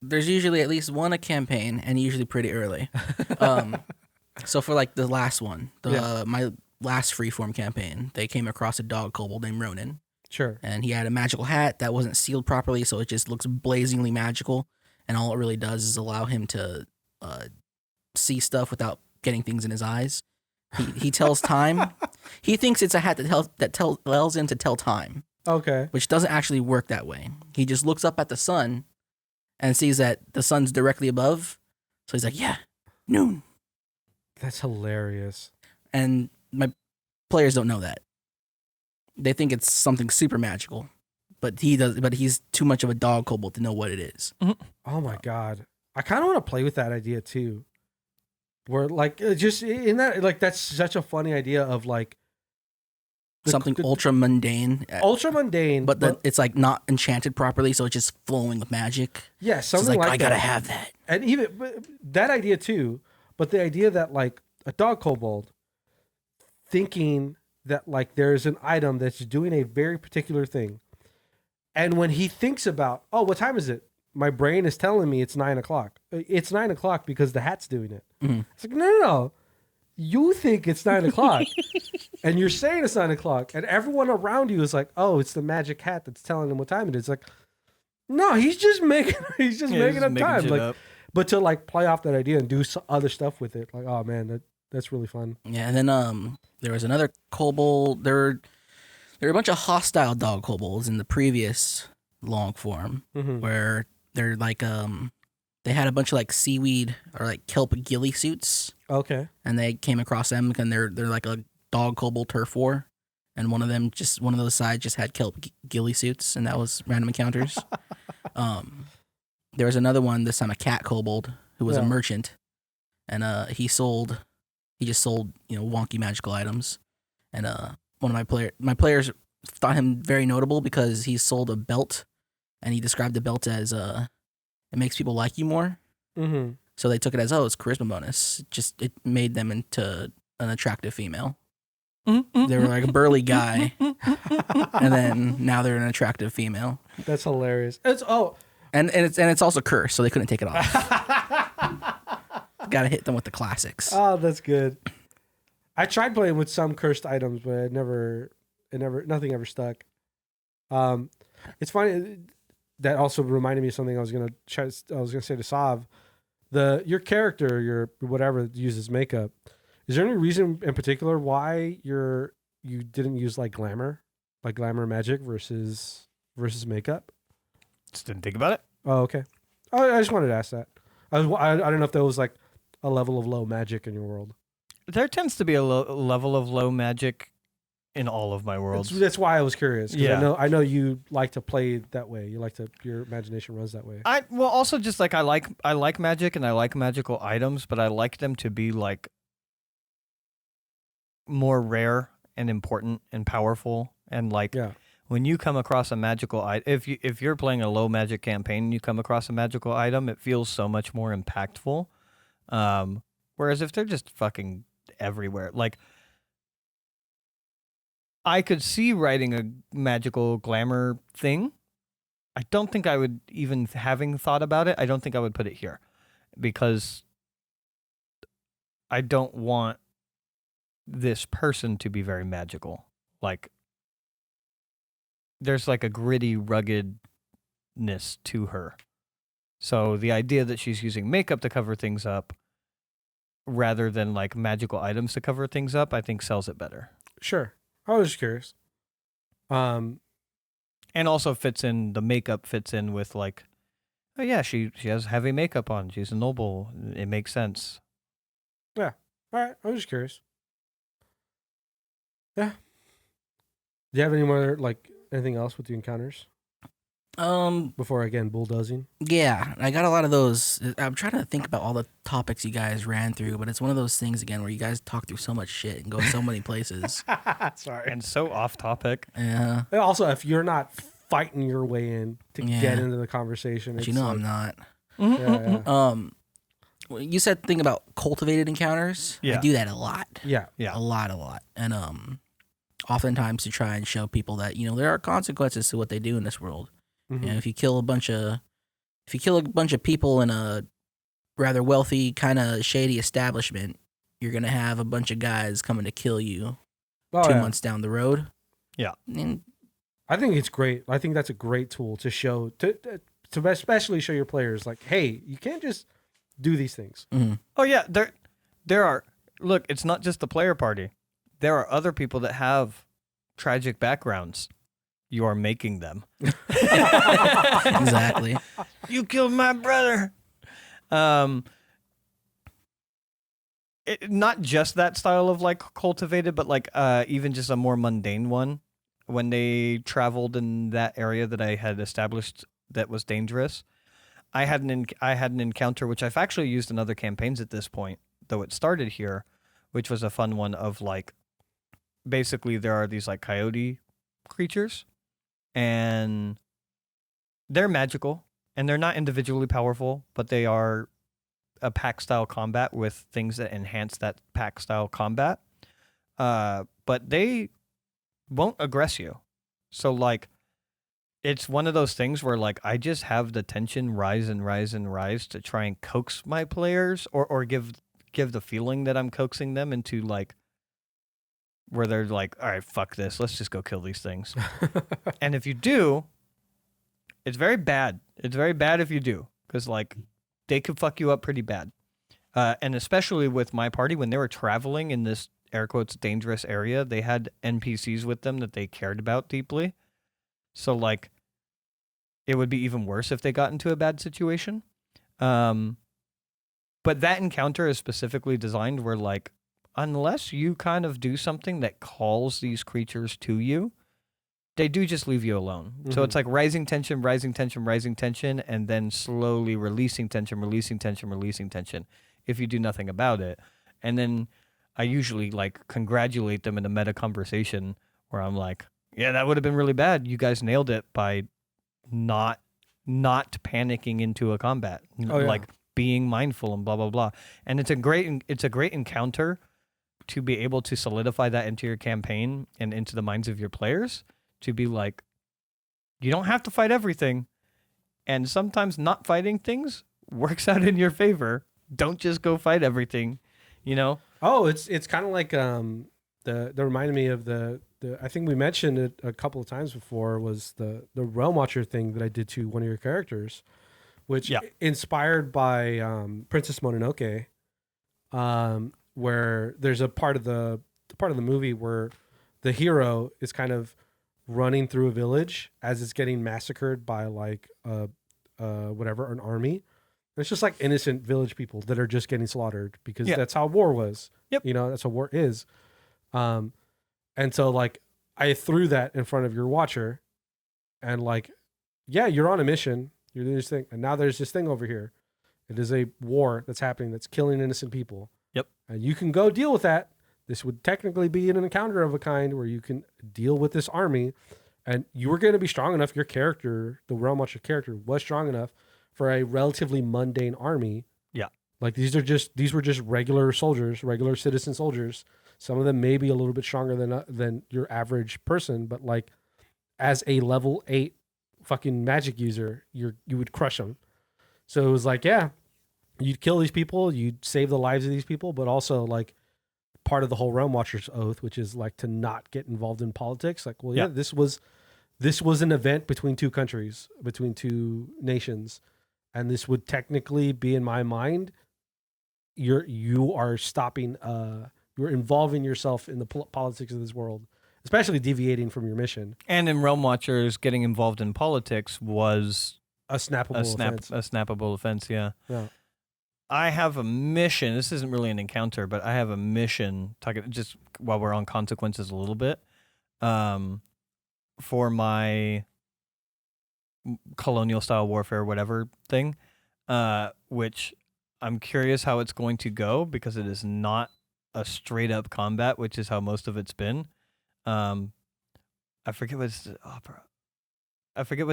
there's usually at least one a campaign, and usually pretty early. So for like the last one, my last freeform campaign, they came across a dog kobold named Ronan, Sure. and he had a magical hat that wasn't sealed properly, so it just looks blazingly magical, and all it really does is allow him to see stuff without getting things in his eyes. He tells time. He thinks it's a hat that allows him to tell time, Okay. which doesn't actually work that way. He just looks up at the sun and sees that the sun's directly above. So he's like, yeah, noon. That's hilarious. And my players don't know that. They think it's something super magical, but he's too much of a dog kobold to know what it is. Oh my God. I kind of want to play with that idea too. Where like just in that, like that's such a funny idea of like Something ultra mundane. ultra mundane, But then it's like not enchanted properly, so it's just flowing with magic. yeah, So it's something like I that. gotta have that. And even that idea too, but the idea that like a dog kobold thinking that like there's an item that's doing a very particular thing, and when he thinks about, oh, what time is it? My brain is telling me it's 9 o'clock. It's 9 o'clock because the hat's doing it. Mhm. It's like no. You think it's 9 o'clock, and you're saying it's 9 o'clock, and everyone around you is like, "Oh, it's the magic hat that's telling him what time it is." Like, no, he's just making making up time. shit Like, up. but to like play off that idea and do other stuff with it, like, oh man, that's really fun. Yeah, and then there was another kobold. There were a bunch of hostile dog kobolds in the previous long form, Mm-hmm. where they're like they had a bunch of like seaweed or like kelp ghillie suits, Okay. and they came across them, and they're like a dog kobold turf war, and one of those sides just had kelp ghillie suits, and that was random encounters. There was another one, this time a cat kobold who was a Yeah. merchant, and he just sold wonky magical items, and one of my players thought him very notable because he sold a belt, and he described the belt as it makes people like you more. Mm-hmm. So they took it as, oh, it's charisma bonus. It made them into an attractive female. They were like a burly guy, and then now they're an attractive female. That's hilarious. And it's also cursed, so they couldn't take it off. Got to hit them with the classics. Oh, that's good. I tried playing with some cursed items, but nothing ever stuck. It's funny. That also reminded me of something I was gonna say to Sav. Your character, your whatever uses makeup. Is there any reason in particular why you didn't use like glamour magic versus makeup? Just didn't think about it. Oh, okay. I just wanted to ask that. I don't know if there was like a level of low magic in your world. There tends to be a level of low magic in all of my worlds. That's why I was curious. 'Cause Yeah. I know you like to play that way. Your imagination runs that way. Also just like I like magic and I like magical items, but I like them to be like more rare and important and powerful, and like Yeah. when you come across a magical item, if you're playing a low magic campaign and you come across a magical item, it feels so much more impactful. Whereas if they're just fucking everywhere, like I could see writing a magical glamour thing. I don't think I would, even having thought about it, I don't think I would put it here because I don't want this person to be very magical. Like there's like a gritty ruggedness to her. So the idea that she's using makeup to cover things up rather than like magical items to cover things up, I think sells it better. Sure. I was just curious. And also the makeup fits in with like, oh yeah, she has heavy makeup on. She's a noble. It makes sense. All right. I was just curious. Yeah. Do you have any more anything else with the encounters before again bulldozing? Yeah, I got a lot of those. I'm trying to think about all the topics you guys ran through, but it's one of those things again where you guys talk through so much shit and go so many places. Sorry. And so off topic. Yeah, And also, if you're not fighting your way in to Yeah. get into the conversation, but it's I'm not. Yeah. Well, you said thing about cultivated encounters. Yeah. I do that a lot. Yeah. Yeah. A lot. And oftentimes to try and show people that there are consequences to what they do in this world. Mhm. If you kill a bunch of people in a rather wealthy kind of shady establishment, you're gonna have a bunch of guys coming to kill you Oh, 2 yeah. months down the road. Yeah. And I think it's great. I think that's a great tool to show to especially show your players like, hey, you can't just do these things. Oh yeah, there are. Look, it's not just the player party. There are other people that have tragic backgrounds. You are making them. exactly. You killed my brother. Not just that style of like cultivated, but like even just a more mundane one. When they traveled in that area that I had established that was dangerous, I had an encounter which I've actually used in other campaigns at this point, though it started here, which was a fun one of like basically there are these like coyote creatures and they're magical and they're not individually powerful, but they are a pack style combat with things that enhance that pack style combat. But they won't aggress you. So like it's one of those things where like I just have the tension rise and rise and rise to try and coax my players or give the feeling that I'm coaxing them into like where they're like, all right, fuck this, let's just go kill these things. And if you do, it's very bad. It's very bad if you do, because like they could fuck you up pretty bad. And especially with my party, when they were traveling in this air quotes dangerous area, they had NPCs with them that they cared about deeply. So like it would be even worse if they got into a bad situation. But that encounter is specifically designed where like unless you kind of do something that calls these creatures to you, they do just leave you alone. Mm-hmm. So it's like rising tension, rising tension, rising tension, and then slowly releasing tension, releasing tension, releasing tension if you do nothing about it. And then I usually like congratulate them in a meta conversation where I'm like, yeah, that would have been really bad. You guys nailed it by not panicking into a combat. Oh, yeah. Like being mindful and blah, blah, blah. And it's a great encounter to be able to solidify that into your campaign and into the minds of your players, to be like, you don't have to fight everything. And sometimes not fighting things works out in your favor. Don't just go fight everything, you know? Oh, it's kind of like that reminded me of the I think we mentioned it a couple of times before, was the Realm Watcher thing that I did to one of your characters, which inspired by Princess Mononoke, where there's a part of the movie where the hero is kind of running through a village as it's getting massacred by like an army. It's just like innocent village people that are just getting slaughtered because that's how war was. Yep. You know, that's how war is. And so like I threw that in front of your watcher and like, yeah, you're on a mission. You're doing this thing. And now there's this thing over here. It is a war that's happening that's killing innocent people. Yep. And you can go deal with that. This would technically be an encounter of a kind where you can deal with this army, and you were going to be strong enough. Your character, the Realm Watcher character, was strong enough for a relatively mundane army. Yeah. Like these were just regular soldiers, regular citizen soldiers. Some of them may be a little bit stronger than your average person, but like as a level 8 fucking magic user, you would crush them. So it was like, yeah, you'd kill these people, you'd save the lives of these people, but also like part of the whole Realm Watcher's oath, which is like to not get involved in politics. Like, well, yeah, this was an event between two countries, between two nations, and this would technically be, in my mind, you are stopping. You're involving yourself in the politics of this world, especially deviating from your mission. And in Realm Watchers, getting involved in politics was a snappable offense. A snappable offense, yeah. Yeah. I have a mission. This isn't really an encounter, but I have a mission, talking just while we're on consequences a little bit, for my colonial style warfare, whatever thing, which I'm curious how it's going to go because it is not a straight up combat, which is how most of it's been. I forget what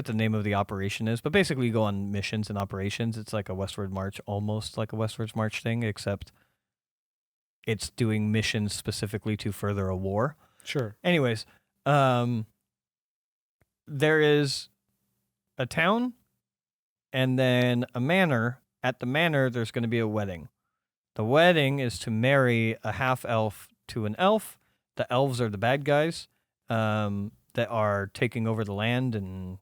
the name of the operation is, but basically you go on missions and operations. It's like a Westward March, almost like a Westward March thing, except it's doing missions specifically to further a war. Sure. Anyways, there is a town and then a manor. At the manor, there's going to be a wedding. The wedding is to marry a half-elf to an elf. The elves are the bad guys that are taking over the land, and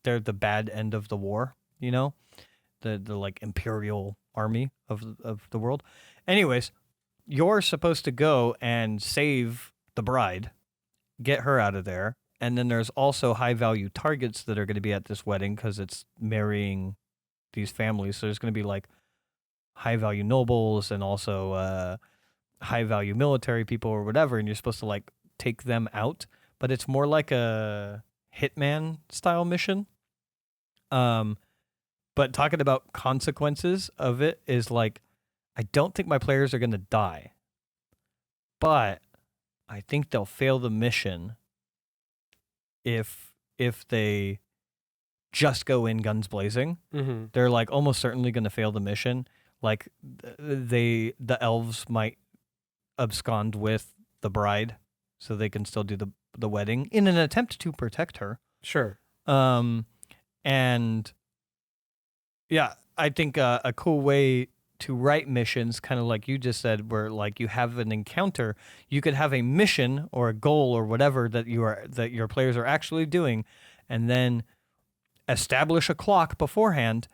they're the bad end of the war, you know? The like imperial army of the world. Anyways, you're supposed to go and save the bride, get her out of there, and then there's also high-value targets that are going to be at this wedding because it's marrying these families. So there's going to be like high-value nobles and also high-value military people or whatever, and you're supposed to like take them out, but it's more like a hitman style mission. But talking about consequences of it is like, I don't think my players are going to die, but I think they'll fail the mission if they just go in guns blazing. Mm-hmm. They're like almost certainly going to fail the mission. Like the elves might abscond with the bride so they can still do the wedding in an attempt to protect her. Sure. And yeah, I think a cool way to write missions, kind of like you just said, where like you have an encounter, you could have a mission or a goal or whatever that your players are actually doing, and then establish a clock beforehand,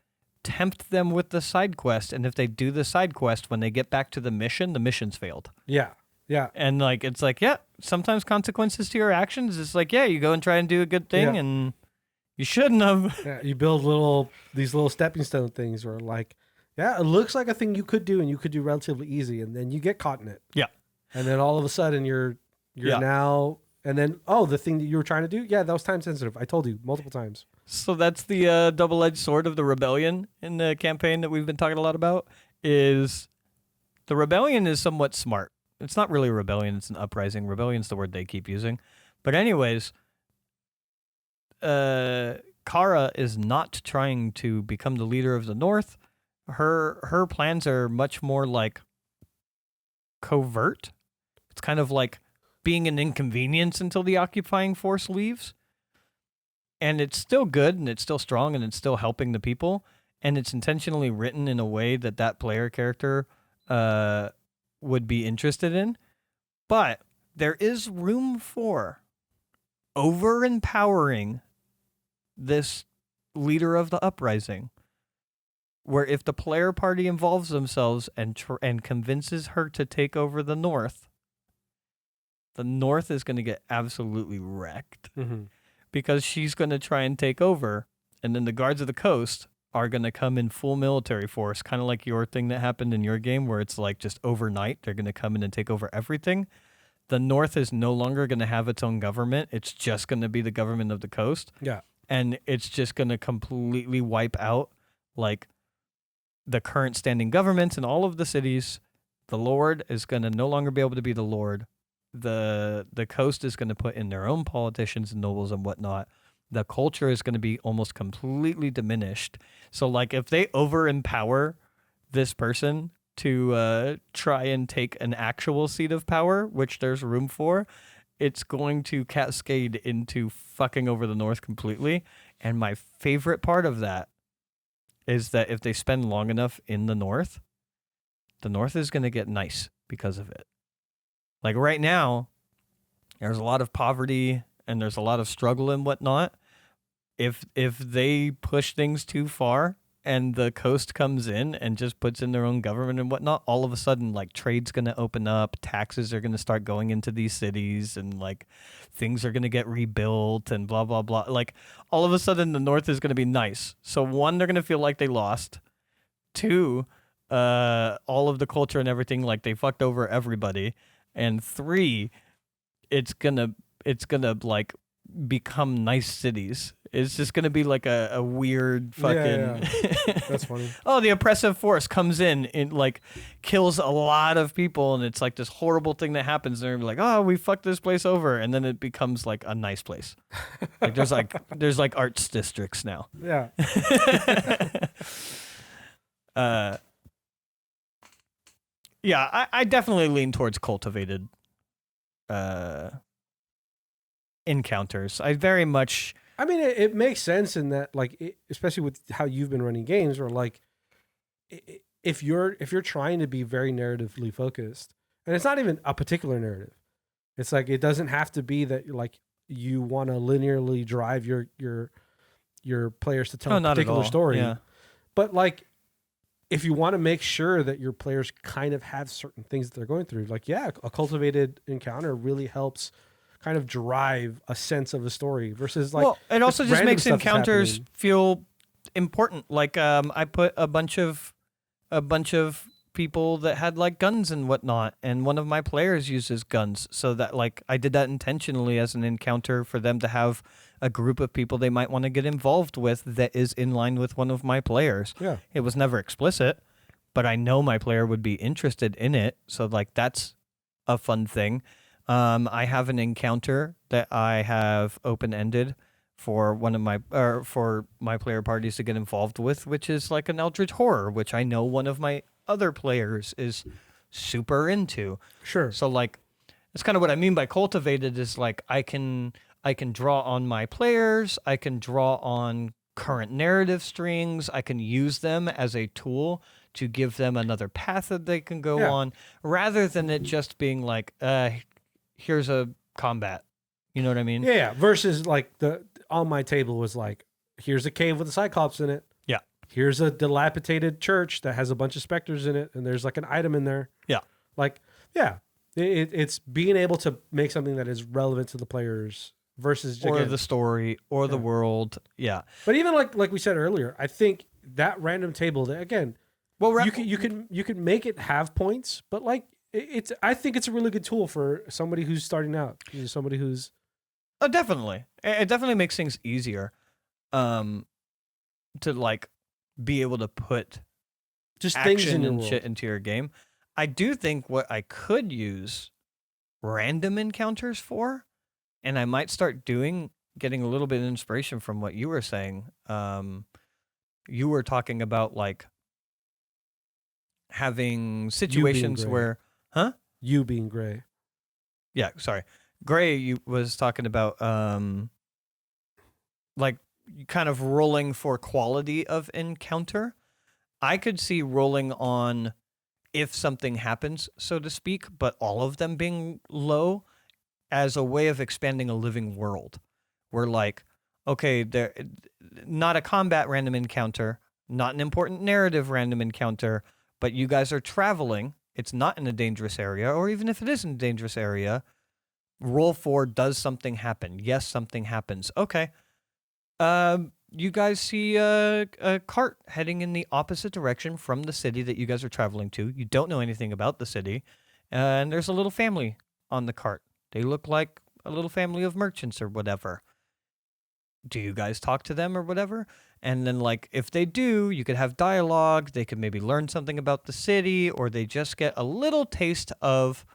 tempt them with the side quest, and if they do the side quest, when they get back to the mission's failed. Yeah. Yeah. And like it's like, yeah, sometimes consequences to your actions. It's like, yeah, you go and try and do a good thing, Yeah. and you shouldn't have. Yeah, you build these little stepping stone things where like, yeah, it looks like a thing you could do and you could do relatively easy, and then you get caught in it. Yeah. And then all of a sudden you're Yeah. now, and then, the thing that you were trying to do, yeah, that was time sensitive. I told you multiple times. So that's the double-edged sword of the rebellion in the campaign that we've been talking a lot about. Is the rebellion is somewhat smart. It's not really a rebellion; it's an uprising. Rebellion's the word they keep using. But anyways, Kara is not trying to become the leader of the North. Her plans are much more like covert. It's kind of like being an inconvenience until the occupying force leaves. And it's still good, and it's still strong, and it's still helping the people. And it's intentionally written in a way that player character would be interested in. But there is room for over-empowering this leader of the uprising, where if the player party involves themselves and convinces her to take over the North is going to get absolutely wrecked. Mm-hmm. Because she's going to try and take over, and then the guards of the coast are going to come in full military force, kind of like your thing that happened in your game where it's like just overnight, they're going to come in and take over everything. The North is no longer going to have its own government. It's just going to be the government of the coast. Yeah. And it's just going to completely wipe out like the current standing governments in all of the cities. The Lord is going to no longer be able to be the Lord. The coast is going to put in their own politicians and nobles and whatnot. The culture is going to be almost completely diminished. So like if they over empower this person to try and take an actual seat of power, which there's room for, it's going to cascade into fucking over the North completely. And my favorite part of that is that if they spend long enough in the North is going to get nice because of it. Like right now, there's a lot of poverty and there's a lot of struggle and whatnot. If they push things too far and the coast comes in and just puts in their own government and whatnot, all of a sudden, like trade's going to open up, taxes are going to start going into these cities, and like things are going to get rebuilt and blah, blah, blah. Like all of a sudden, the North is going to be nice. So one, they're going to feel like they lost. Two, all of the culture and everything, like they fucked over everybody. And three, it's gonna like become nice cities. It's just gonna be like a weird fucking. Yeah. That's funny. Oh, the oppressive force comes in and like kills a lot of people, and it's like this horrible thing that happens. And they're like, oh, we fucked this place over, and then it becomes like a nice place. Like there's like arts districts now. Yeah. Yeah, I definitely lean towards cultivated encounters. I very much. I mean, it makes sense in that, like, especially with how you've been running games, or like, if you're trying to be very narratively focused, and it's not even a particular narrative, it's like it doesn't have to be that like you want to linearly drive your players to tell a particular story, yeah. But like, if you want to make sure that your players kind of have certain things that they're going through, like, yeah, a cultivated encounter really helps kind of drive a sense of a story versus like. Well, it also just random makes stuff that's encounters happening. feel important. Like I put a bunch of people that had like guns and whatnot, and one of my players uses guns, so that like I did that intentionally as an encounter for them to have a group of people they might want to get involved with that is in line with one of my players. Yeah. It was never explicit, but I know my player would be interested in it, so like that's a fun thing. I have an encounter that I have open-ended for for my player parties to get involved with, which is like an Eldritch Horror, which I know one of my other players is super into. Sure. So like, that's kind of what I mean by cultivated is like I can draw on my players, I can draw on current narrative strings, I can use them as a tool to give them another path that they can go on, rather than it just being like, here's a combat. You know what I mean? Yeah. Versus like the on my table was like, here's a cave with a cyclops in it. Yeah. Here's a dilapidated church that has a bunch of specters in it, and there's like an item in there. Yeah. Like, yeah, it's being able to make something that is relevant to the players versus Or again, the story, or the world. Yeah. But even like we said earlier, I think that random table that again, Well, you can make it have points, but like it's I think it's a really good tool for somebody who's starting out, somebody who's oh, definitely. It definitely makes things easier, to like be able to put just things in action your and world. shit into your game. I do think what I could use random encounters for, and I might start getting a little bit of inspiration from what you were saying. You were talking about like having situations gray. where, You being gray. yeah, sorry. Gray was talking about like kind of rolling for quality of encounter. I could see rolling on if something happens, so to speak, but all of them being low as a way of expanding a living world. We're like, okay, they're not a combat random encounter, not an important narrative random encounter, but you guys are traveling. It's not in a dangerous area, or even if it is in a dangerous area, roll for does something happen? Yes, something happens. Okay. You guys see a cart heading in the opposite direction from the city that you guys are traveling to. You don't know anything about the city, and there's a little family on the cart. They look like a little family of merchants or whatever. Do you guys talk to them or whatever? And then, like, if they do, you could have dialogue. They could maybe learn something about the city, or they just get a little taste of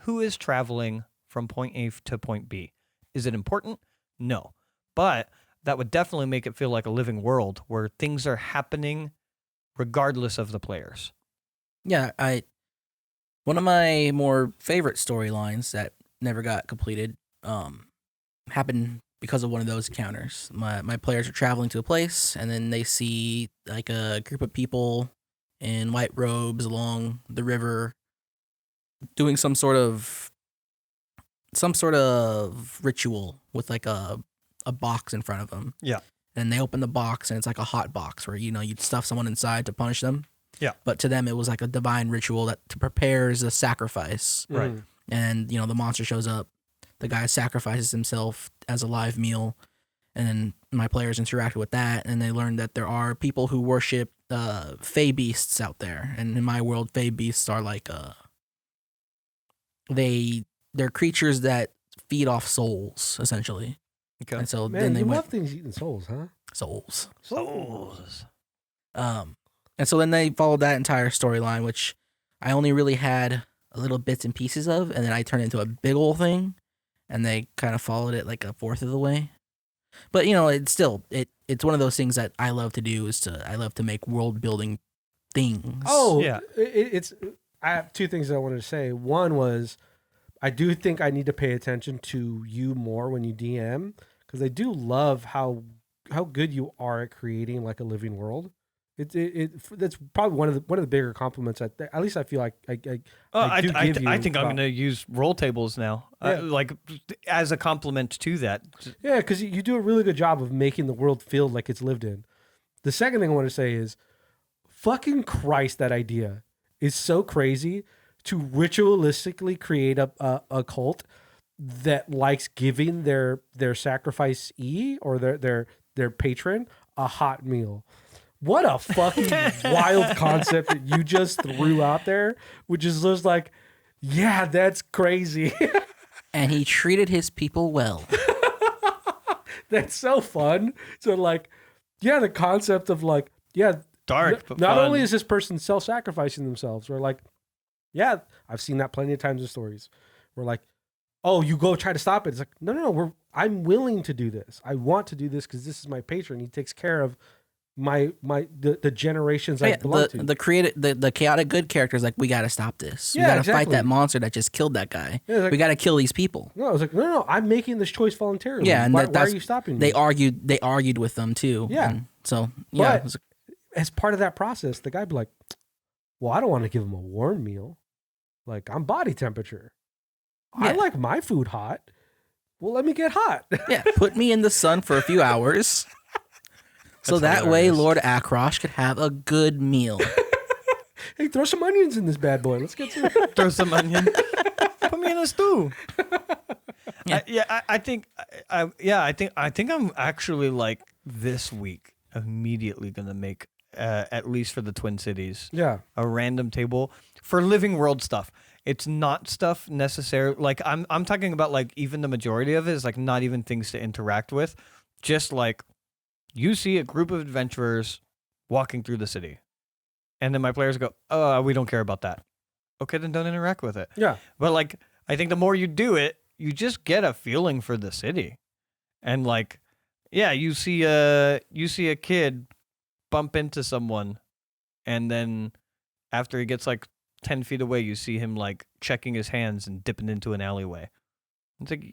who is traveling from point A to point B. Is it important? No. But that would definitely make it feel like a living world where things are happening regardless of the players. Yeah, one of my more favorite storylines that never got completed happened because of one of those encounters. My players are traveling to a place, and then they see like a group of people in white robes along the river doing some sort of ritual with like a box in front of them. Yeah. And they open the box, and it's like a hot box where, you'd stuff someone inside to punish them. Yeah. But to them, it was like a divine ritual that prepares a sacrifice. Right. And, the monster shows up. The guy sacrifices himself as a live meal. And then my players interacted with that, and they learned that there are people who worship fey beasts out there. And in my world, fey beasts are like they're creatures that feed off souls, essentially. Okay. And so Man, then they you went love things eating souls, huh? souls. Souls. And so then they followed that entire storyline, which I only really had a little bits and pieces of, and then I turned into a big old thing, and they kind of followed it like a fourth of the way. But it's still it's one of those things that I love to do. I love to make world building things. Oh, Yeah. I have two things that I wanted to say. One was, I do think I need to pay attention to you more when you DM, because I do love how good you are at creating like a living world. That's probably one of the bigger compliments. At least I feel like I do give you. I think I'm about- going to use roll tables now, Yeah. like as a compliment to that. Yeah, because you do a really good job of making the world feel like it's lived in. The second thing I want to say is, fucking Christ, that idea is so crazy to ritualistically create a cult that likes giving their sacrificee or their patron a hot meal. What a fucking wild concept that you just threw out there, which is just like, yeah, that's crazy. And he treated his people well. That's so fun. So like, yeah, the concept of like, yeah, Dark, but not fun. only is this person self-sacrificing themselves, or like, yeah, I've seen that plenty of times in stories where like, oh, you go try to stop it. It's like, no, I'm willing to do this. I want to do this because this is my patron. He takes care of the generations I belong to. The chaotic good characters like, we got to stop this. Yeah, we got to exactly. fight that monster that just killed that guy. Yeah, like- we got to kill these people. No, I was like, no, I'm making this choice voluntarily. Yeah, and why that's are you stopping me? They argued with them too. Yeah. And so yeah, But- it was- As part of that process, the guy'd be like, well, I don't want to give him a warm meal. Like, I'm body temperature. I Yeah. like my food hot. Well, let me get hot. yeah, put me in the sun for a few hours. So That's that way hilarious. Lord Akrosh could have a good meal. Hey, throw some onions in this bad boy. Let's get some. Throw some onion. Put me in a stew. I think I'm actually like this week immediately gonna make at least for the Twin Cities Yeah. a random table for living world stuff. It's not stuff necessarily like I'm talking about like even the majority of it is like not even things to interact with, just like you see a group of adventurers walking through the city, and then my players go, "Oh, we don't care about that." Okay, then don't interact with it. Yeah. But like, I think the more you do it, you just get a feeling for the city, and like, yeah, you see a kid bump into someone, and then after he gets like 10 feet away, you see him like checking his hands and dipping into an alleyway. It's like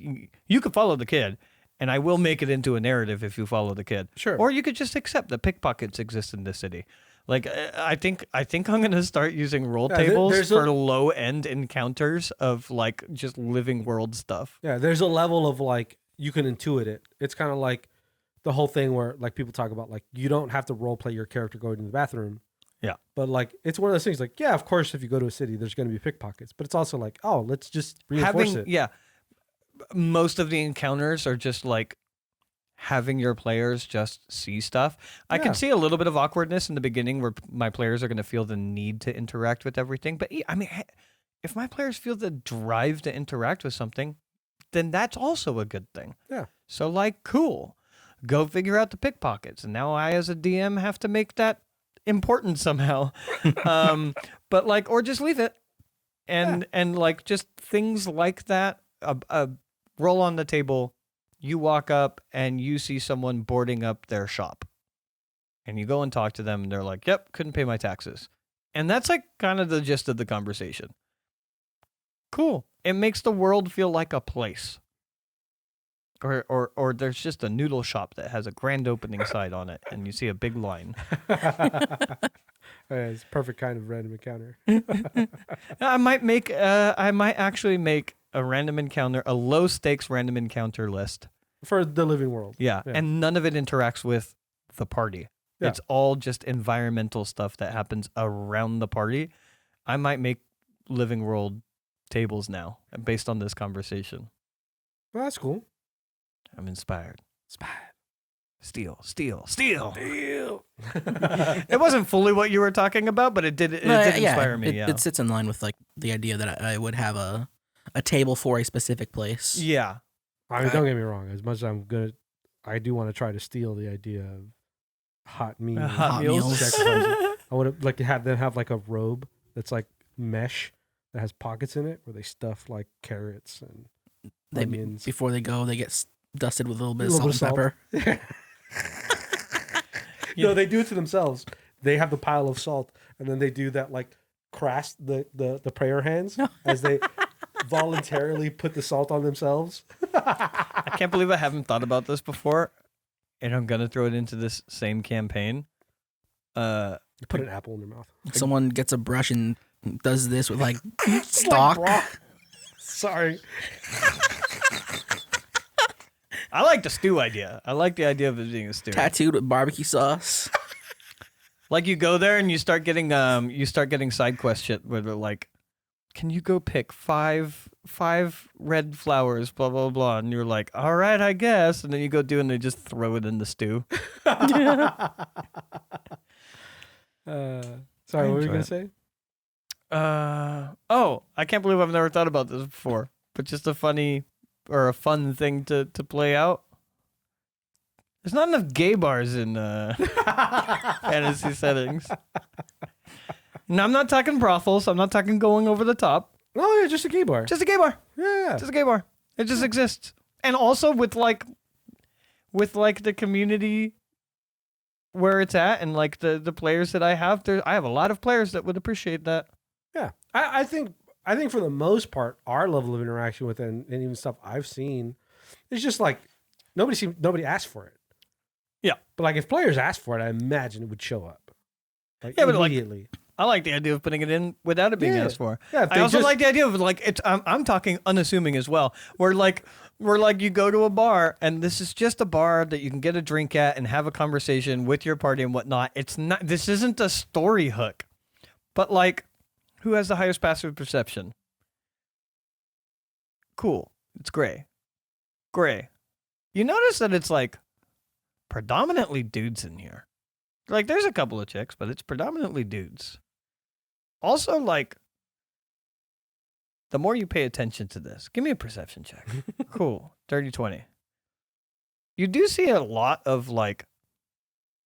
you could follow the kid, and I will make it into a narrative if you follow the kid. Sure. Or you could just accept that pickpockets exist in this city. Like I think I'm gonna start using roll Yeah, tables there's for a- low end encounters of like just living world stuff. Yeah. There's a level of like, you can intuit it. It's kind of like the whole thing where like people talk about like, you don't have to role play your character going to the bathroom. Yeah. But like, it's one of those things like, yeah, of course, if you go to a city, there's going to be pickpockets. But it's also like, oh, let's just reinforce it. Yeah, most of the encounters are just like having your players just see stuff. I Yeah. can see a little bit of awkwardness in the beginning where my players are going to feel the need to interact with everything. But I mean, if my players feel the drive to interact with something, then that's also a good thing. Yeah. So like, cool. Go figure out the pickpockets. And now I, as a DM, have to make that important somehow. But like, or just leave it. And like just things like that. A roll on the table. You walk up and you see someone boarding up their shop. And you go and talk to them and they're like, yep, couldn't pay my taxes. And that's like kind of the gist of the conversation. Cool. It makes the world feel like a place. Or there's just a noodle shop that has a grand opening side on it and you see a big line. Yeah, it's perfect kind of random encounter. I might actually make a random encounter, a low stakes random encounter list. For the living world. Yeah. Yeah. And none of it interacts with the party. Yeah. It's all just environmental stuff that happens around the party. I might make living world tables now based on this conversation. Well, that's cool. I'm inspired. Steal. Deal. It wasn't fully what you were talking about, but it did inspire me. Yeah. It sits in line with like the idea that I would have a table for a specific place. Yeah. I mean, don't get me wrong. As much as I'm good, I do want to try to steal the idea of hot meals. Hot meals. Sacrificing. I would like to have them have like a robe that's like mesh that has pockets in it where they stuff like carrots and They onions. before they go, they get dusted with a little bit of A salt little and bit of pepper. No, they do it to themselves. They have the pile of salt, and then they do that like crash the prayer hands as they voluntarily put the salt on themselves. I can't believe I haven't thought about this before, and I'm gonna throw it into this same campaign. Put an apple in their mouth. Someone gets a brush and does this with like stock. Sorry. I like the stew idea. I like the idea of it being a stew. Tattooed with barbecue sauce. Like you go there and you start getting side quest shit where they're like, can you go pick five red flowers, blah blah blah, and you're like, all right, I guess, and then you go do it and they just throw it in the stew. Sorry, what were you enjoy gonna it. say? I can't believe I've never thought about this before. But just a funny or a fun thing to play out. There's not enough gay bars in fantasy settings. No, I'm not talking brothels. I'm not talking going over the top. Oh yeah, just a gay bar. Just a gay bar. Yeah. Just a gay bar. It just exists. And also with the community where it's at and like the players that I have, I have a lot of players that would appreciate that. Yeah, I think for the most part, our level of interaction with it and even stuff I've seen, it's just like nobody asked for it. Yeah. But like if players asked for it, I imagine it would show up. Like Yeah, but, like, immediately. I like the idea of putting it in without it being Yeah. asked for. Yeah, if I they also just- like the idea of like it's. I'm talking unassuming as well. Where you go to a bar and this is just a bar that you can get a drink at and have a conversation with your party and whatnot. It's not. This isn't a story hook, but like, who has the highest passive perception? Cool. It's gray. Gray. You notice that it's like predominantly dudes in here. Like there's a couple of chicks, but it's predominantly dudes. Also, like, the more you pay attention to this, give me a perception check. Cool. Dirty 20. You do see a lot of, like,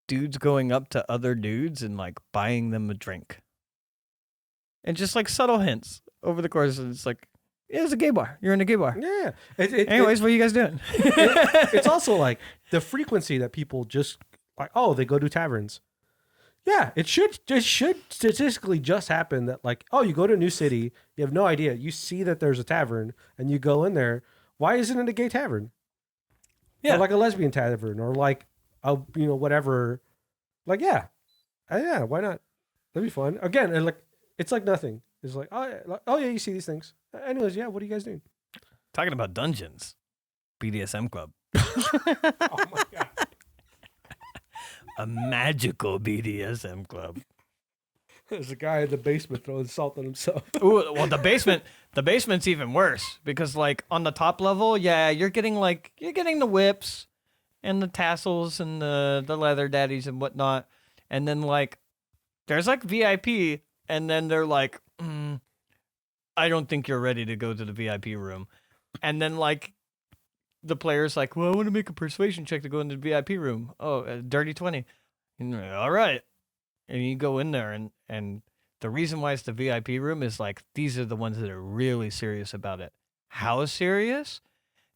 dudes going up to other dudes and, like, buying them a drink. And just, like, subtle hints over the course. And it's like, yeah, it's a gay bar. You're in a gay bar. Yeah. Anyways, what are you guys doing? It's also like the frequency that people just like, oh, they go to taverns. Yeah, it should statistically just happen that like, oh, you go to a new city, you have no idea, you see that there's a tavern, and you go in there. Why isn't it a gay tavern? Yeah. Or like a lesbian tavern, or like a whatever. Like yeah, why not? That'd be fun. Again, and like it's like nothing. It's like oh yeah, you see these things. Anyways, yeah, what are you guys doing? Talking about dungeons. BDSM club. Oh my god. A magical BDSM club. There's a guy in the basement throwing salt on himself. Ooh, well, the basement's even worse because, like, on the top level, yeah, you're getting the whips and the tassels and the leather daddies and whatnot, and then like, there's like VIP, and then they're like, I don't think you're ready to go to the VIP room, and then like, the player's like, well, I want to make a persuasion check to go into the VIP room. Oh, dirty 20. And you're like, all right. And you go in there, and the reason why it's the VIP room is like, these are the ones that are really serious about it. How serious?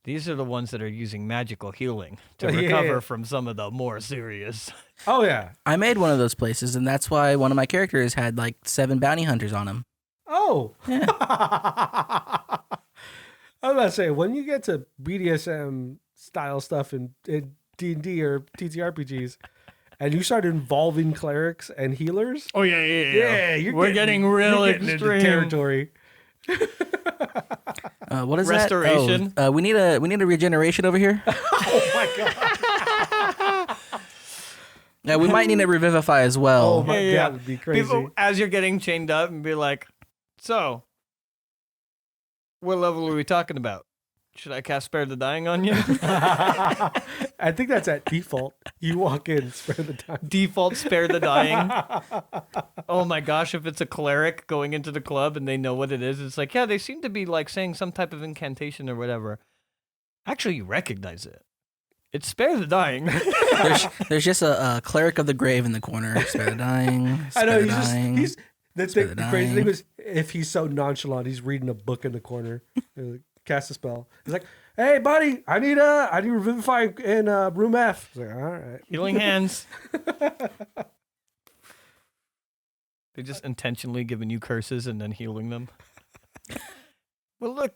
These are the ones that are using magical healing to Yeah. recover from some of the more serious. Oh yeah. I made one of those places, and that's why one of my characters had like 7 bounty hunters on him. Oh. Yeah. I was about to say, when you get to BDSM style stuff in D&D or TTRPGs, and you start involving clerics and healers, Oh, yeah. We're getting real you're getting into extreme. territory. What is Restoration? that? Oh, we need a regeneration over here. Oh my god! Yeah, we might need a revivify as well. Oh my Yeah. god, it'd be crazy. People, as you're getting chained up, and be like, so, what level are we talking about? Should I cast Spare the Dying on you? I think that's at default. You walk in, spare the time. Default Spare the Dying. Oh my gosh, if it's a cleric going into the club and they know what it is, it's like, yeah, they seem to be like saying some type of incantation or whatever. Actually, you recognize it. It's Spare the Dying. There's just a cleric of the grave in the corner. Spare the dying. I Spare know the dying. he's the Spare the crazy thing dying. was if he's so nonchalant, he's reading a book in the corner. Cast a spell. He's like, "Hey, buddy, I need revivify in room F." He's like, all right. Healing hands. They just intentionally giving you curses and then healing them. Well, look,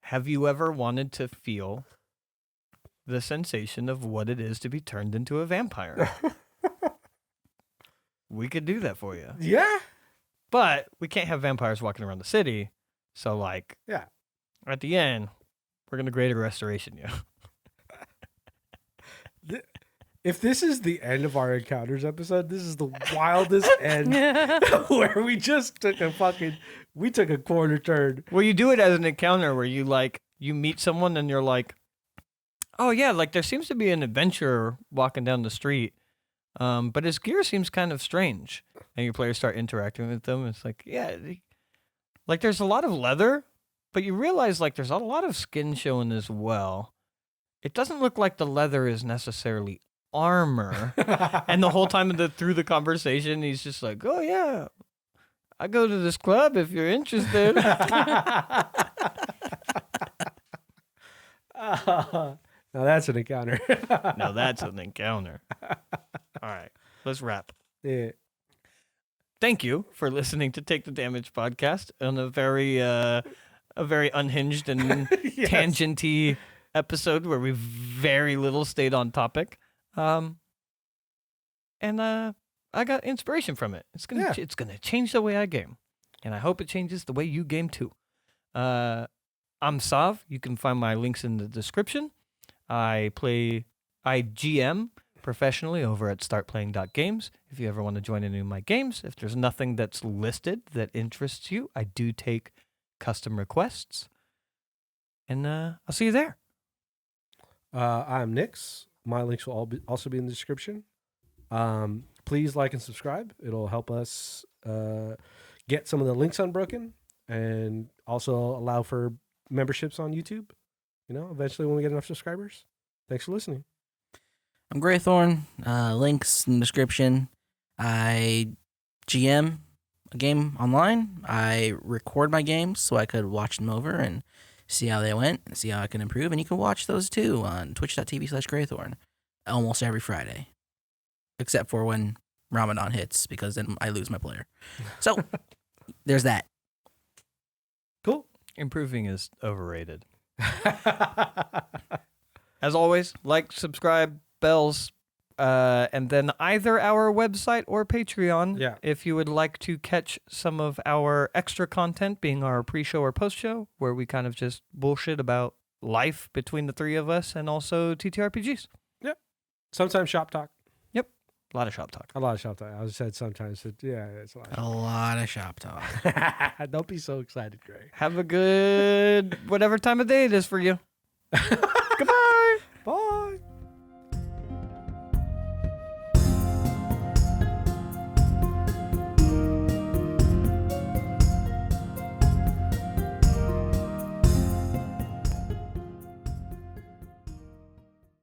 have you ever wanted to feel the sensation of what it is to be turned into a vampire? We could do that for you. Yeah. But we can't have vampires walking around the city. So, like, Yeah. at the end, we're going to greater restoration you. If this is the end of our encounters episode, this is the wildest end where we just took a corner turn. Well, you do it as an encounter where you, like, you meet someone and you're like, oh, yeah, like, there seems to be an adventurer walking down the street. But his gear seems kind of strange, and your players start interacting with them. It's like, like there's a lot of leather, but you realize like there's a lot of skin showing as well. It doesn't look like the leather is necessarily armor. And the whole time through the conversation, he's just like, "Oh yeah, I go to this club if you're interested." Now that's an encounter. Now that's an encounter. All right, let's wrap. Yeah. Thank you for listening to Take the Damage podcast on a very unhinged and Yes. tangenty episode where we very little stayed on topic. And I got inspiration from it. It's gonna change the way I game, and I hope it changes the way you game too. I'm Sav. You can find my links in the description. I GM professionally over at startplaying.games. If you ever want to join any of my games, if there's nothing that's listed that interests you, I do take custom requests. And I'll see you there. I'm Nix. My links will also be in the description. Please like and subscribe. It'll help us get some of the links unbroken and also allow for memberships on YouTube. Eventually when we get enough subscribers. Thanks for listening. I'm Graythorn. Links in the description. I GM a game online. I record my games so I could watch them over and see how they went and see how I can improve. And you can watch those too on twitch.tv/Graythorn almost every Friday, except for when Ramadan hits, because then I lose my player. So there's that. Cool. Improving is overrated. As always, like, subscribe, bells, and then either our website or Patreon. Yeah. If you would like to catch some of our extra content, being our pre-show or post-show, where we kind of just bullshit about life between the three of us, and also TTRPGs. Sometimes shop talk. A lot of shop talk. A lot of shop talk. I said sometimes. Yeah, it's a lot. A lot of shop talk. Don't be so excited, Gray. Have a good whatever time of day it is for you. Goodbye. Bye.